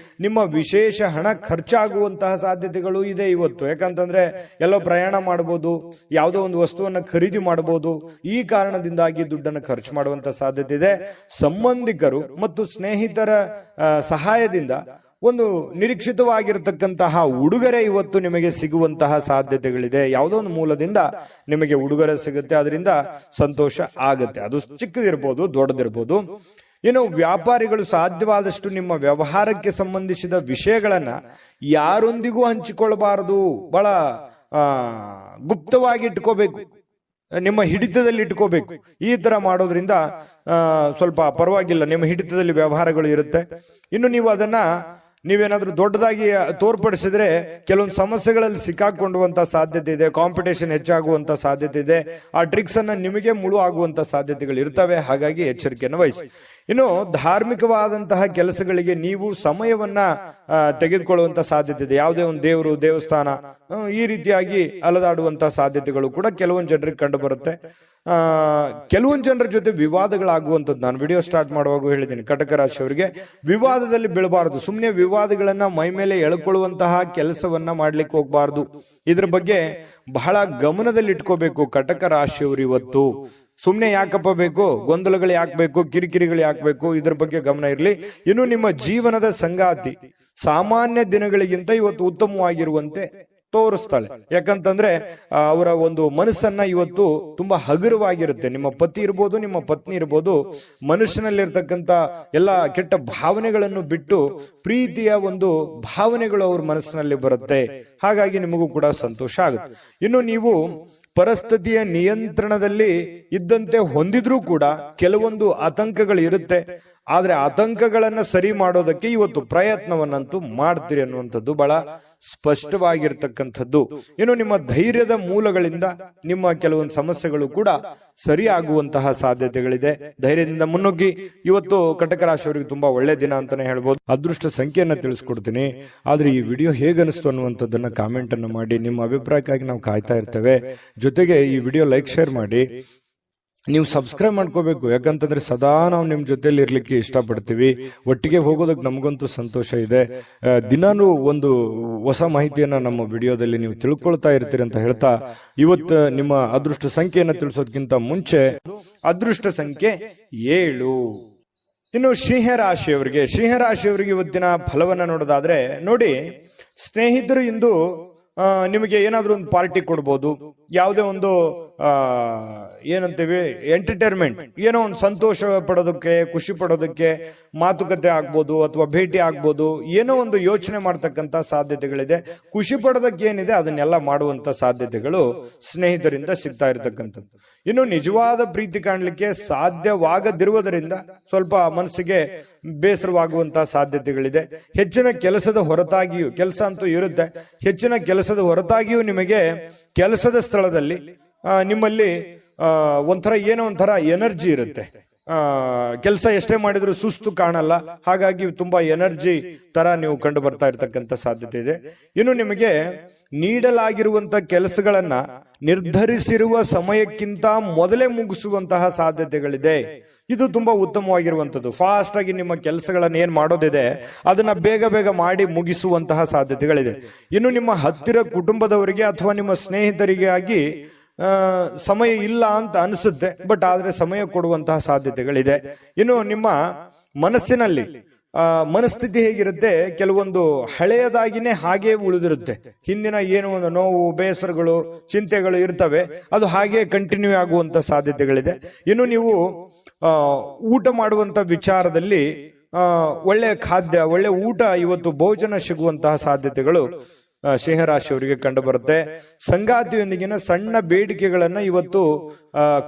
ನಿಮ್ಮ ವಿಶೇಷ ಹಣ ಖರ್ಚಾಗುವಂತಹ ಸಾಧ್ಯತೆಗಳು ಇದೆ ಇವತ್ತು. ಯಾಕಂತಂದ್ರೆ ಎಲ್ಲೋ ಪ್ರಯಾಣ ಮಾಡಬಹುದು, ಯಾವುದೋ ಒಂದು ವಸ್ತುವನ್ನ ಖರೀದಿ ಮಾಡಬಹುದು. ಈ ಕಾರಣದಿಂದಾಗಿ ದುಡ್ಡನ್ನು ಖರ್ಚು ಮಾಡುವಂತಹ ಸಾಧ್ಯತೆ ಇದೆ. ಸಂಬಂಧಿಕರು ಮತ್ತು ಸ್ನೇಹಿತರ ಸಹಾಯದಿಂದ ಒಂದು ನಿರೀಕ್ಷಿತವಾಗಿರತಕ್ಕಂತಹ ಉಡುಗೊರೆ ಇವತ್ತು ನಿಮಗೆ ಸಿಗುವಂತಹ ಸಾಧ್ಯತೆಗಳಿದೆ. ಯಾವುದೋ ಒಂದು ಮೂಲದಿಂದ ನಿಮಗೆ ಉಡುಗೊರೆ ಸಿಗುತ್ತೆ, ಅದರಿಂದ ಸಂತೋಷ ಆಗುತ್ತೆ. ಅದು ಚಿಕ್ಕದಿರ್ಬೋದು, ದೊಡ್ಡದಿರ್ಬೋದು. ಇನ್ನು ವ್ಯಾಪಾರಿಗಳು ಸಾಧ್ಯವಾದಷ್ಟು ನಿಮ್ಮ ವ್ಯವಹಾರಕ್ಕೆ ಸಂಬಂಧಿಸಿದ ವಿಷಯಗಳನ್ನ ಯಾರೊಂದಿಗೂ ಹಂಚಿಕೊಳ್ಳಬಾರದು. ಬಹಳ ಗುಪ್ತವಾಗಿ ಇಟ್ಕೋಬೇಕು, ನಿಮ್ಮ ಹಿಡಿತದಲ್ಲಿ ಇಟ್ಕೋಬೇಕು. ಈ ತರ ಮಾಡೋದ್ರಿಂದ ಸ್ವಲ್ಪ ಪರವಾಗಿಲ್ಲ, ನಿಮ್ಮ ಹಿಡಿತದಲ್ಲಿ ವ್ಯವಹಾರಗಳು ಇರುತ್ತೆ. ಇನ್ನು ನೀವು ಅದನ್ನ ನೀವೇನಾದ್ರೂ ದೊಡ್ಡದಾಗಿ ತೋರ್ಪಡಿಸಿದ್ರೆ ಕೆಲವೊಂದು ಸಮಸ್ಯೆಗಳಲ್ಲಿ ಸಿಕ್ಕಾಕೊಳ್ಳುವಂತ ಸಾಧ್ಯತೆ ಇದೆ. ಕಾಂಪಿಟೇಷನ್ ಹೆಚ್ಚಾಗುವಂತ ಸಾಧ್ಯತೆ ಇದೆ. ಆ ಟ್ರಿಕ್ಸ್ ಅನ್ನ ನಿಮಗೆ ಮುಳು ಆಗುವಂತ ಸಾಧ್ಯತೆಗಳು ಇರ್ತವೆ. ಹಾಗಾಗಿ ಎಚ್ಚರಿಕೆಯನ್ನು ವಹಿಸಿ. ಇನ್ನು ಧಾರ್ಮಿಕವಾದಂತಹ ಕೆಲಸಗಳಿಗೆ ನೀವು ಸಮಯವನ್ನ ತೆಗೆದುಕೊಳ್ಳುವಂತ ಸಾಧ್ಯತೆ ಇದೆ. ಯಾವುದೇ ಒಂದು ದೇವರು, ದೇವಸ್ಥಾನ ಈ ರೀತಿಯಾಗಿ ಅಲದಾಡುವಂತಹ ಸಾಧ್ಯತೆಗಳು ಕೂಡ ಕೆಲವೊಂದು ಜನರಿಗೆ ಕಂಡು ಬರುತ್ತೆ. ಕೆಲವೊಂದು ಜನರ ಜೊತೆ ವಿವಾದಗಳಾಗುವಂಥದ್ದು ನಾನು ವಿಡಿಯೋ ಸ್ಟಾರ್ಟ್ ಮಾಡುವಾಗ ಹೇಳಿದ್ದೀನಿ. ಕಟಕ ರಾಶಿಯವರಿಗೆ ವಿವಾದದಲ್ಲಿ ಬೀಳಬಾರದು. ಸುಮ್ಮನೆ ವಿವಾದಗಳನ್ನ ಮೈ ಮೇಲೆ ಎಳ್ಕೊಳ್ಳುವಂತಹ ಕೆಲಸವನ್ನ ಮಾಡ್ಲಿಕ್ಕೆ ಹೋಗ್ಬಾರ್ದು. ಇದ್ರ ಬಗ್ಗೆ ಬಹಳ ಗಮನದಲ್ಲಿ ಇಟ್ಕೋಬೇಕು ಕಟಕ ರಾಶಿಯವರು. ಇವತ್ತು ಸುಮ್ನೆ ಯಾಕಪ್ಪ ಬೇಕು, ಗೊಂದಲಗಳು ಯಾಕೆ ಬೇಕು, ಕಿರಿಕಿರಿಗಳು ಯಾಕೆ ಬೇಕು, ಇದ್ರ ಬಗ್ಗೆ ಗಮನ ಇರಲಿ. ಇನ್ನು ನಿಮ್ಮ ಜೀವನದ ಸಂಗಾತಿ ಸಾಮಾನ್ಯ ದಿನಗಳಿಗಿಂತ ಇವತ್ತು ಉತ್ತಮವಾಗಿರುವಂತೆ ತೋರಿಸ್ತಾಳೆ. ಯಾಕಂತಂದ್ರೆ ಅವರ ಒಂದು ಮನಸ್ಸನ್ನ ಇವತ್ತು ತುಂಬಾ ಹಗುರವಾಗಿರುತ್ತೆ. ನಿಮ್ಮ ಪತಿ ಇರ್ಬೋದು, ನಿಮ್ಮ ಪತ್ನಿ ಇರ್ಬೋದು, ಮನುಷ್ಯನಲ್ಲಿರ್ತಕ್ಕಂಥ ಎಲ್ಲ ಕೆಟ್ಟ ಭಾವನೆಗಳನ್ನು ಬಿಟ್ಟು ಪ್ರೀತಿಯ ಒಂದು ಭಾವನೆಗಳು ಅವ್ರ ಮನಸ್ಸಿನಲ್ಲಿ ಬರುತ್ತೆ. ಹಾಗಾಗಿ ನಿಮಗೂ ಕೂಡ ಸಂತೋಷ ಆಗುತ್ತೆ. ಇನ್ನು ನೀವು ಪರಿಸ್ಥಿತಿಯ ನಿಯಂತ್ರಣದಲ್ಲಿ ಇದ್ದಂತೆ ಹೊಂದಿದ್ರೂ ಕೂಡ ಕೆಲವೊಂದು ಆತಂಕಗಳು ಇರುತ್ತೆ. ಆದ್ರೆ ಆತಂಕಗಳನ್ನ ಸರಿ ಮಾಡೋದಕ್ಕೆ ಇವತ್ತು ಪ್ರಯತ್ನವನ್ನಂತೂ ಮಾಡ್ತೀರಿ ಅನ್ನುವಂಥದ್ದು ಬಹಳ ಸ್ಪಷ್ಟವಾಗಿರ್ತಕ್ಕಂಥದ್ದು. ಇನ್ನು ನಿಮ್ಮ ಧೈರ್ಯದ ಮೂಲಗಳಿಂದ ನಿಮ್ಮ ಕೆಲವೊಂದು ಸಮಸ್ಯೆಗಳು ಕೂಡ ಸರಿಯಾಗುವಂತಹ ಸಾಧ್ಯತೆಗಳಿದೆ. ಧೈರ್ಯದಿಂದ ಮುನ್ನುಗ್ಗಿ. ಇವತ್ತು ಕಟಕ ರಾಶಿಯವರಿಗೆ ತುಂಬಾ ಒಳ್ಳೆ ದಿನ ಅಂತಾನೆ ಹೇಳ್ಬೋದು. ಅದೃಷ್ಟ ಸಂಖ್ಯೆಯನ್ನ ತಿಳಿಸ್ಕೊಡ್ತೀನಿ. ಆದ್ರೆ ಈ ವಿಡಿಯೋ ಹೇಗನಿಸ್ತು ಅನ್ನುವಂಥದ್ದನ್ನ ಕಾಮೆಂಟ್ ಅನ್ನು ಮಾಡಿ. ನಿಮ್ಮ ಅಭಿಪ್ರಾಯಕ್ಕಾಗಿ ನಾವು ಕಾಯ್ತಾ ಇರ್ತೇವೆ. ಜೊತೆಗೆ ಈ ವಿಡಿಯೋ ಲೈಕ್ ಶೇರ್ ಮಾಡಿ. ನೀವು ಸಬ್ಸ್ಕ್ರೈಬ್ ಮಾಡ್ಕೋಬೇಕು, ಯಾಕಂತಂದ್ರೆ ಸದಾ ನಾವು ನಿಮ್ ಜೊತೆಲಿ ಇರ್ಲಿಕ್ಕೆ ಇಷ್ಟಪಡ್ತೀವಿ. ಒಟ್ಟಿಗೆ ಹೋಗೋದಕ್ಕೆ ನಮಗಂತೂ ಸಂತೋಷ ಇದೆ. ದಿನಾನು ಒಂದು ಹೊಸ ಮಾಹಿತಿಯನ್ನ ನಮ್ಮ ವಿಡಿಯೋದಲ್ಲಿ ನೀವು ತಿಳ್ಕೊಳ್ತಾ ಇರ್ತೀರಿ ಅಂತ ಹೇಳ್ತಾ, ಇವತ್ತು ನಿಮ್ಮ ಅದೃಷ್ಟ ಸಂಖ್ಯೆಯನ್ನ ತಿಳಿಸೋದಕ್ಕಿಂತ ಮುಂಚೆ ಅದೃಷ್ಟ ಸಂಖ್ಯೆ 7. ಇನ್ನು ಸಿಂಹರಾಶಿಯವರಿಗೆ ಇವತ್ತಿನ ಫಲವನ್ನ ನೋಡೋದಾದ್ರೆ ನೋಡಿ, ಸ್ನೇಹಿತರು ಇಂದು ನಿಮಗೆ ಏನಾದ್ರೂ ಒಂದು ಪಾರ್ಟಿ ಕೊಡ್ಬೋದು. ಯಾವುದೇ ಒಂದು ಏನಂತೀವಿ ಎಂಟರ್ಟೈನ್ಮೆಂಟ್, ಏನೋ ಒಂದು ಸಂತೋಷ ಪಡೋದಕ್ಕೆ, ಖುಷಿ ಪಡೋದಕ್ಕೆ ಮಾತುಕತೆ ಆಗ್ಬೋದು ಅಥವಾ ಭೇಟಿ ಆಗ್ಬೋದು. ಏನೋ ಒಂದು ಯೋಚನೆ ಮಾಡ್ತಕ್ಕಂತ ಸಾಧ್ಯತೆಗಳಿದೆ. ಖುಷಿ ಪಡೋದಕ್ಕೆ ಏನಿದೆ ಅದನ್ನೆಲ್ಲ ಮಾಡುವಂತ ಸಾಧ್ಯತೆಗಳು ಸ್ನೇಹಿತರಿಂದ ಸಿಗ್ತಾ ಇರತಕ್ಕಂಥದ್ದು. ಇನ್ನು ನಿಜವಾದ ಪ್ರೀತಿ ಕಾಣಲಿಕ್ಕೆ ಸಾಧ್ಯವಾಗದಿರುವುದರಿಂದ ಸ್ವಲ್ಪ ಮನಸ್ಸಿಗೆ ಬೇಸರವಾಗುವಂತಹ ಸಾಧ್ಯತೆಗಳಿದೆ. ಹೆಚ್ಚಿನ ಕೆಲಸದ ಹೊರತಾಗಿಯೂ, ಕೆಲಸ ಅಂತೂ ಇರುತ್ತೆ, ಹೆಚ್ಚಿನ ಕೆಲಸದ ಹೊರತಾಗಿಯೂ ನಿಮಗೆ ಕೆಲಸದ ಸ್ಥಳದಲ್ಲಿ ನಿಮ್ಮಲ್ಲಿ ಏನೋ ಒಂಥರ ಎನರ್ಜಿ ಇರುತ್ತೆ. ಕೆಲಸ ಎಷ್ಟೇ ಮಾಡಿದ್ರು ಸುಸ್ತು ಕಾಣಲ್ಲ. ಹಾಗಾಗಿ ತುಂಬಾ ಎನರ್ಜಿ ತರ ನೀವು ಕಂಡು ಬರ್ತಾ ಇರತಕ್ಕಂತ ಸಾಧ್ಯತೆ ಇದೆ. ಇನ್ನು ನಿಮಗೆ ನೀಡಲಾಗಿರುವಂತ ಕೆಲಸಗಳನ್ನ ನಿರ್ಧರಿಸಿರುವ ಸಮಯಕ್ಕಿಂತ ಮೊದಲೇ ಮುಗಿಸುವಂತಹ ಸಾಧ್ಯತೆಗಳಿದೆ. ಇದು ತುಂಬಾ ಉತ್ತಮವಾಗಿರುವಂತದ್ದು. ಫಾಸ್ಟ್ ಆಗಿ ನಿಮ್ಮ ಕೆಲಸಗಳನ್ನ ಏನ್ ಮಾಡೋದಿದೆ ಅದನ್ನ ಬೇಗ ಬೇಗ ಮಾಡಿ ಮುಗಿಸುವಂತಹ ಸಾಧ್ಯತೆಗಳಿದೆ. ಇನ್ನು ನಿಮ್ಮ ಹತ್ತಿರ ಕುಟುಂಬದವರಿಗೆ ಅಥವಾ ನಿಮ್ಮ ಸ್ನೇಹಿತರಿಗಾಗಿ ಸಮಯ ಇಲ್ಲ ಅಂತ ಅನಿಸುತ್ತೆ, ಬಟ್ ಆದ್ರೆ ಸಮಯ ಕೊಡುವಂತಹ ಸಾಧ್ಯತೆಗಳಿದೆ. ಇನ್ನು ನಿಮ್ಮ ಮನಸ್ಸಿನಲ್ಲಿ ಮನಸ್ಥಿತಿ ಹೇಗಿರುತ್ತೆ, ಕೆಲವೊಂದು ಹಳೆಯದಾಗಿನೇ ಹಾಗೆ ಉಳಿದಿರುತ್ತೆ. ಹಿಂದಿನ ಏನೋ ಒಂದು ನೋವು, ಬೇಸರಗಳು, ಚಿಂತೆಗಳು ಇರ್ತವೆ, ಅದು ಹಾಗೆ ಕಂಟಿನ್ಯೂ ಆಗುವಂತ ಸಾಧ್ಯತೆಗಳಿದೆ. ಇನ್ನು ನೀವು ಊಟ ಮಾಡುವಂತ ವಿಚಾರದಲ್ಲಿ ಒಳ್ಳೆ ಖಾದ್ಯ, ಒಳ್ಳೆ ಊಟ, ಇವತ್ತು ಭೋಜನ ಸಿಗುವಂತಹ ಸಾಧ್ಯತೆಗಳು ಸಿಂಹರಾಶಿಯವರಿಗೆ ಕಂಡು ಬರುತ್ತೆ. ಸಂಗಾತಿಯೊಂದಿಗಿನ ಸಣ್ಣ ಬೇಡಿಕೆಗಳನ್ನ ಇವತ್ತು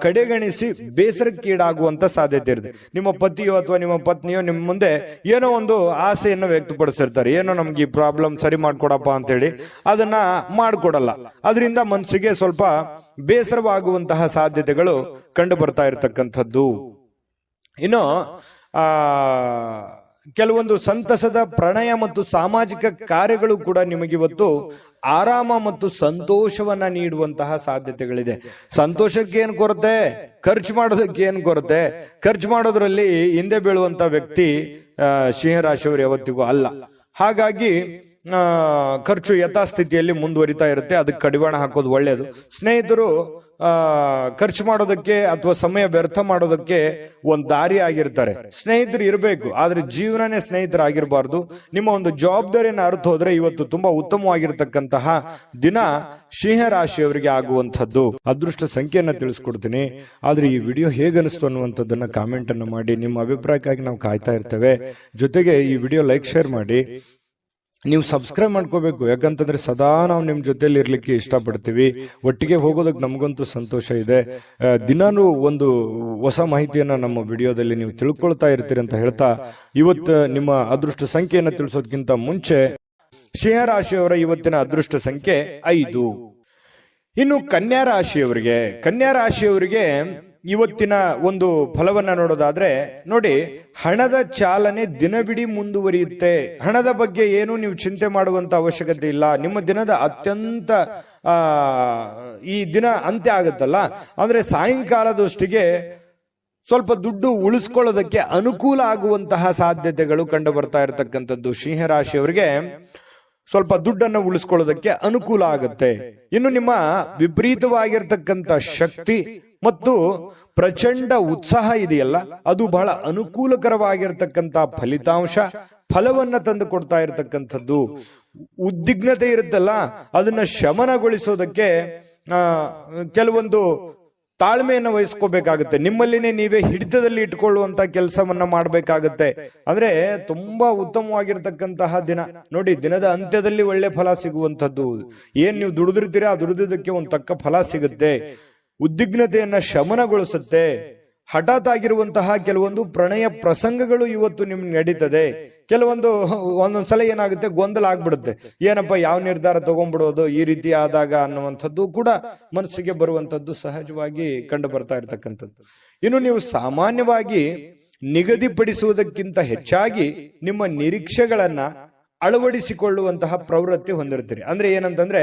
ಕಡೆಗಣಿಸಿ ಬೇಸರಕ್ಕೀಡಾಗುವಂತ ಸಾಧ್ಯತೆ ಇರುತ್ತೆ. ನಿಮ್ಮ ಪತಿಯೋ ಅಥವಾ ನಿಮ್ಮ ಪತ್ನಿಯೋ ನಿಮ್ಮ ಮುಂದೆ ಏನೋ ಒಂದು ಆಸೆಯನ್ನು ವ್ಯಕ್ತಪಡಿಸಿರ್ತಾರೆ, ಏನೋ ನಮ್ಗೆ ಈ ಪ್ರಾಬ್ಲಮ್ ಸರಿ ಮಾಡ್ಕೊಡಪ್ಪ ಅಂತೇಳಿ, ಅದನ್ನ ಮಾಡ್ಕೊಡಲ್ಲ. ಅದರಿಂದ ಮನಸ್ಸಿಗೆ ಸ್ವಲ್ಪ ಬೇಸರವಾಗುವಂತಹ ಸಾಧ್ಯತೆಗಳು ಕಂಡು ಬರ್ತಾ ಇರತಕ್ಕಂಥದ್ದು. ಇನ್ನು ಕೆಲವೊಂದು ಸಂತಸದ ಪ್ರಣಯ ಮತ್ತು ಸಾಮಾಜಿಕ ಕಾರ್ಯಗಳು ಕೂಡ ನಿಮಗಿವತ್ತು ಆರಾಮ ಮತ್ತು ಸಂತೋಷವನ್ನ ನೀಡುವಂತಹ ಸಾಧ್ಯತೆಗಳಿದೆ. ಸಂತೋಷಕ್ಕೆ ಏನ್ ಕೊರತೆ, ಖರ್ಚು ಮಾಡೋದಕ್ಕೆ ಏನ್ ಕೊರತೆ. ಖರ್ಚು ಮಾಡೋದ್ರಲ್ಲಿ ಹಿಂದೆ ಬೀಳುವಂತ ವ್ಯಕ್ತಿ ಸಿಂಹರಾಶಿಯವರು ಯಾವತ್ತಿಗೂ ಅಲ್ಲ. ಹಾಗಾಗಿ ಖರ್ಚು ಯಥಾಸ್ಥಿತಿಯಲ್ಲಿ ಮುಂದುವರಿತಾ ಇರುತ್ತೆ. ಅದಕ್ಕೆ ಕಡಿವಾಣ ಹಾಕೋದು ಒಳ್ಳೆಯದು. ಸ್ನೇಹಿತರು ಖರ್ಚು ಮಾಡೋದಕ್ಕೆ ಅಥವಾ ಸಮಯ ವ್ಯರ್ಥ ಮಾಡೋದಕ್ಕೆ ಒಂದು ದಾರಿ ಆಗಿರ್ತಾರೆ. ಸ್ನೇಹಿತರು ಇರಬೇಕು, ಆದ್ರೆ ಜೀವನನೇ ಸ್ನೇಹಿತರಾಗಿರ್ಬಾರ್ದು. ನಿಮ್ಮ ಒಂದು ಜವಾಬ್ದಾರಿಯನ್ನು ಅರ್ಥ ಹೋದ್ರೆ ಇವತ್ತು ತುಂಬಾ ಉತ್ತಮವಾಗಿರ್ತಕ್ಕಂತಹ ದಿನ ಸಿಂಹರಾಶಿಯವರಿಗೆ ಆಗುವಂಥದ್ದು. ಅದೃಷ್ಟ ಸಂಖ್ಯೆಯನ್ನ ತಿಳಿಸ್ಕೊಡ್ತೀನಿ. ಆದ್ರೆ ಈ ವಿಡಿಯೋ ಹೇಗನಿಸ್ತು ಅನ್ನುವಂಥದ್ದನ್ನ ಕಾಮೆಂಟ್ ಅನ್ನು ಮಾಡಿ. ನಿಮ್ಮ ಅಭಿಪ್ರಾಯಕ್ಕಾಗಿ ನಾವು ಕಾಯ್ತಾ ಇರ್ತೇವೆ. ಜೊತೆಗೆ ಈ ವಿಡಿಯೋ ಲೈಕ್ ಶೇರ್ ಮಾಡಿ. ನೀವು ಸಬ್ಸ್ಕ್ರೈಬ್ ಮಾಡ್ಕೋಬೇಕು, ಯಾಕಂತಂದ್ರೆ ಸದಾ ನಾವು ನಿಮ್ ಜೊತೆಲಿ ಇರ್ಲಿಕ್ಕೆ ಇಷ್ಟಪಡ್ತೀವಿ. ಒಟ್ಟಿಗೆ ಹೋಗೋದಕ್ಕೆ ನಮಗಂತೂ ಸಂತೋಷ ಇದೆ. ದಿನಾನು ಒಂದು ಹೊಸ ಮಾಹಿತಿಯನ್ನ ನಮ್ಮ ವಿಡಿಯೋದಲ್ಲಿ ನೀವು ತಿಳ್ಕೊಳ್ತಾ ಇರ್ತೀರಿ ಅಂತ ಹೇಳ್ತಾ, ಇವತ್ತು ನಿಮ್ಮ ಅದೃಷ್ಟ ಸಂಖ್ಯೆಯನ್ನ ತಿಳಿಸೋದಕ್ಕಿಂತ ಮುಂಚೆ ಸಿಂಹರಾಶಿಯವರ ಇವತ್ತಿನ ಅದೃಷ್ಟ ಸಂಖ್ಯೆ 5. ಇನ್ನು ಕನ್ಯಾ ರಾಶಿಯವರಿಗೆ ಇವತ್ತಿನ ಒಂದು ಫಲವನ್ನ ನೋಡೋದಾದ್ರೆ ನೋಡಿ, ಹಣದ ಚಾಲನೆ ದಿನವಿಡೀ ಮುಂದುವರಿಯುತ್ತೆ. ಹಣದ ಬಗ್ಗೆ ಏನು ನೀವು ಚಿಂತೆ ಮಾಡುವಂತ ಅವಶ್ಯಕತೆ ಇಲ್ಲ. ನಿಮ್ಮ ದಿನದ ಅತ್ಯಂತ ಈ ದಿನ ಅಂತ್ಯ ಆಗುತ್ತಲ್ಲ, ಅಂದ್ರೆ ಸಾಯಂಕಾಲದಷ್ಟಿಗೆ ಸ್ವಲ್ಪ ದುಡ್ಡು ಉಳಿಸ್ಕೊಳ್ಳೋದಕ್ಕೆ ಅನುಕೂಲ ಆಗುವಂತಹ ಸಾಧ್ಯತೆಗಳು ಕಂಡು ಬರ್ತಾ ಇರತಕ್ಕಂಥದ್ದು. ಸಿಂಹರಾಶಿಯವರಿಗೆ ಸ್ವಲ್ಪ ದುಡ್ಡನ್ನು ಉಳಿಸ್ಕೊಳ್ಳೋದಕ್ಕೆ ಅನುಕೂಲ ಆಗುತ್ತೆ. ಇನ್ನು ನಿಮ್ಮ ವಿಪರೀತವಾಗಿರ್ತಕ್ಕಂಥ ಶಕ್ತಿ ಮತ್ತು ಪ್ರಚಂಡ ಉತ್ಸಾಹ ಇದೆಯಲ್ಲ, ಅದು ಬಹಳ ಅನುಕೂಲಕರವಾಗಿರ್ತಕ್ಕಂಥ ಫಲವನ್ನ ತಂದು ಕೊಡ್ತಾ ಇರತಕ್ಕಂಥದ್ದು. ಉದ್ವಿಗ್ನತೆ ಇರುತ್ತಲ್ಲ, ಅದನ್ನ ಶಮನಗೊಳಿಸೋದಕ್ಕೆ ಕೆಲವೊಂದು ತಾಳ್ಮೆಯನ್ನು ವಹಿಸ್ಕೋಬೇಕಾಗುತ್ತೆ. ನಿಮ್ಮಲ್ಲಿನೇ ನೀವೇ ಹಿಡಿತದಲ್ಲಿ ಇಟ್ಕೊಳ್ಳುವಂತ ಕೆಲಸವನ್ನ ಮಾಡಬೇಕಾಗುತ್ತೆ. ಅಂದ್ರೆ ತುಂಬಾ ಉತ್ತಮವಾಗಿರ್ತಕ್ಕಂತಹ ದಿನ ನೋಡಿ. ದಿನದ ಅಂತ್ಯದಲ್ಲಿ ಒಳ್ಳೆ ಫಲ ಸಿಗುವಂತದ್ದು. ಏನ್ ನೀವು ದುಡಿದಿರ್ತೀರಾ, ಆ ದುಡಿದಕ್ಕೆ ಒಂದು ತಕ್ಕ ಫಲ ಸಿಗುತ್ತೆ. ಉದ್ವಿಗ್ನತೆಯನ್ನ ಶಮನಗೊಳಿಸುತ್ತೆ. ಹಠಾತ್ ಆಗಿರುವಂತಹ ಕೆಲವೊಂದು ಪ್ರಣಯ ಪ್ರಸಂಗಗಳು ಇವತ್ತು ನಿಮ್ಗೆ ನಡೀತದೆ. ಒಂದೊಂದ್ಸಲ ಏನಾಗುತ್ತೆ, ಗೊಂದಲ ಆಗ್ಬಿಡುತ್ತೆ, ಏನಪ್ಪ ಯಾವ ನಿರ್ಧಾರ ತಗೊಂಡ್ಬಿಡೋದು ಈ ರೀತಿ ಆದಾಗ ಅನ್ನುವಂಥದ್ದು ಕೂಡ ಮನಸ್ಸಿಗೆ ಬರುವಂತದ್ದು ಸಹಜವಾಗಿ ಕಂಡು ಬರ್ತಾ ಇರ್ತಕ್ಕಂಥದ್ದು. ಇನ್ನು ನೀವು ಸಾಮಾನ್ಯವಾಗಿ ನಿಗದಿಪಡಿಸುವುದಕ್ಕಿಂತ ಹೆಚ್ಚಾಗಿ ನಿಮ್ಮ ನಿರೀಕ್ಷೆಗಳನ್ನ ಅಳವಡಿಸಿಕೊಳ್ಳುವಂತಹ ಪ್ರವೃತ್ತಿ ಹೊಂದಿರ್ತೀರಿ. ಅಂದ್ರೆ ಏನಂತಂದ್ರೆ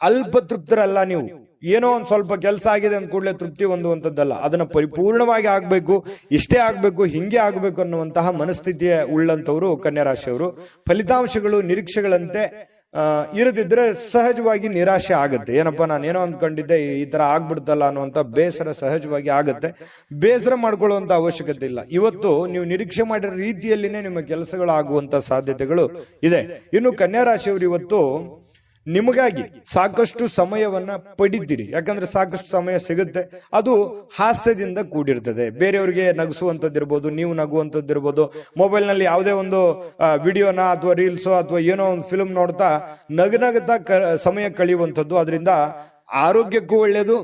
ಅಲ್ಪ ತೃಪ್ತರಲ್ಲ ನೀವು. ಏನೋ ಒಂದ್ ಸ್ವಲ್ಪ ಕೆಲಸ ಆಗಿದೆ ಅಂದ ಕೂಡಲೇ ತೃಪ್ತಿ ಹೊಂದುವಂಥದ್ದಲ್ಲ, ಅದನ್ನ ಪರಿಪೂರ್ಣವಾಗಿ ಆಗ್ಬೇಕು, ಇಷ್ಟೇ ಆಗ್ಬೇಕು, ಹಿಂಗೆ ಆಗ್ಬೇಕು ಅನ್ನುವಂತಹ ಮನಸ್ಥಿತಿಯ ಉಳ್ಳಂತವರು ಕನ್ಯಾ ರಾಶಿಯವರು. ಫಲಿತಾಂಶಗಳು ನಿರೀಕ್ಷೆಗಳಂತೆ ಇರದಿದ್ರೆ ಸಹಜವಾಗಿ ನಿರಾಶೆ ಆಗುತ್ತೆ. ಏನಪ್ಪಾ ನಾನೇನೋ ಅಂದ್ಕೊಂಡಿದ್ದೆ ಈ ತರ ಆಗ್ಬಿಡ್ತಲ್ಲ ಅನ್ನುವಂತ ಬೇಸರ ಸಹಜವಾಗಿ ಆಗುತ್ತೆ. ಬೇಸರ ಮಾಡ್ಕೊಳ್ಳುವಂತ ಅವಶ್ಯಕತೆ ಇಲ್ಲ. ಇವತ್ತು ನೀವು ನಿರೀಕ್ಷೆ ಮಾಡಿರೋ ರೀತಿಯಲ್ಲಿನೇ ನಿಮ್ಮ ಕೆಲಸಗಳು ಆಗುವಂತ ಸಾಧ್ಯತೆಗಳು ಇದೆ. ಇನ್ನು ಕನ್ಯಾ ರಾಶಿಯವರು ಇವತ್ತು ನಿಮಗಾಗಿ ಸಾಕಷ್ಟು ಸಮಯವನ್ನ ಪಡಿತೀರಿ. ಯಾಕಂದ್ರೆ ಸಾಕಷ್ಟು ಸಮಯ ಸಿಗುತ್ತೆ, ಅದು ಹಾಸ್ಯದಿಂದ ಕೂಡಿರ್ತದೆ. ಬೇರೆಯವರಿಗೆ ನಗಿಸುವಂತದ್ದಿರ್ಬೋದು, ನೀವು ನಗುವಂತದ್ದಿರ್ಬೋದು. ಮೊಬೈಲ್ ನಲ್ಲಿ ಯಾವುದೇ ಒಂದು ವಿಡಿಯೋನ ಅಥವಾ ರೀಲ್ಸೋ ಅಥವಾ ಏನೋ ಒಂದು ಫಿಲ್ಮ್ ನೋಡ್ತಾ ನಗನಗುತ್ತಾ ಸಮಯ ಕಳೆಯುವಂಥದ್ದು. ಅದರಿಂದ ಆರೋಗ್ಯಕ್ಕೂ ಒಳ್ಳೆಯದು,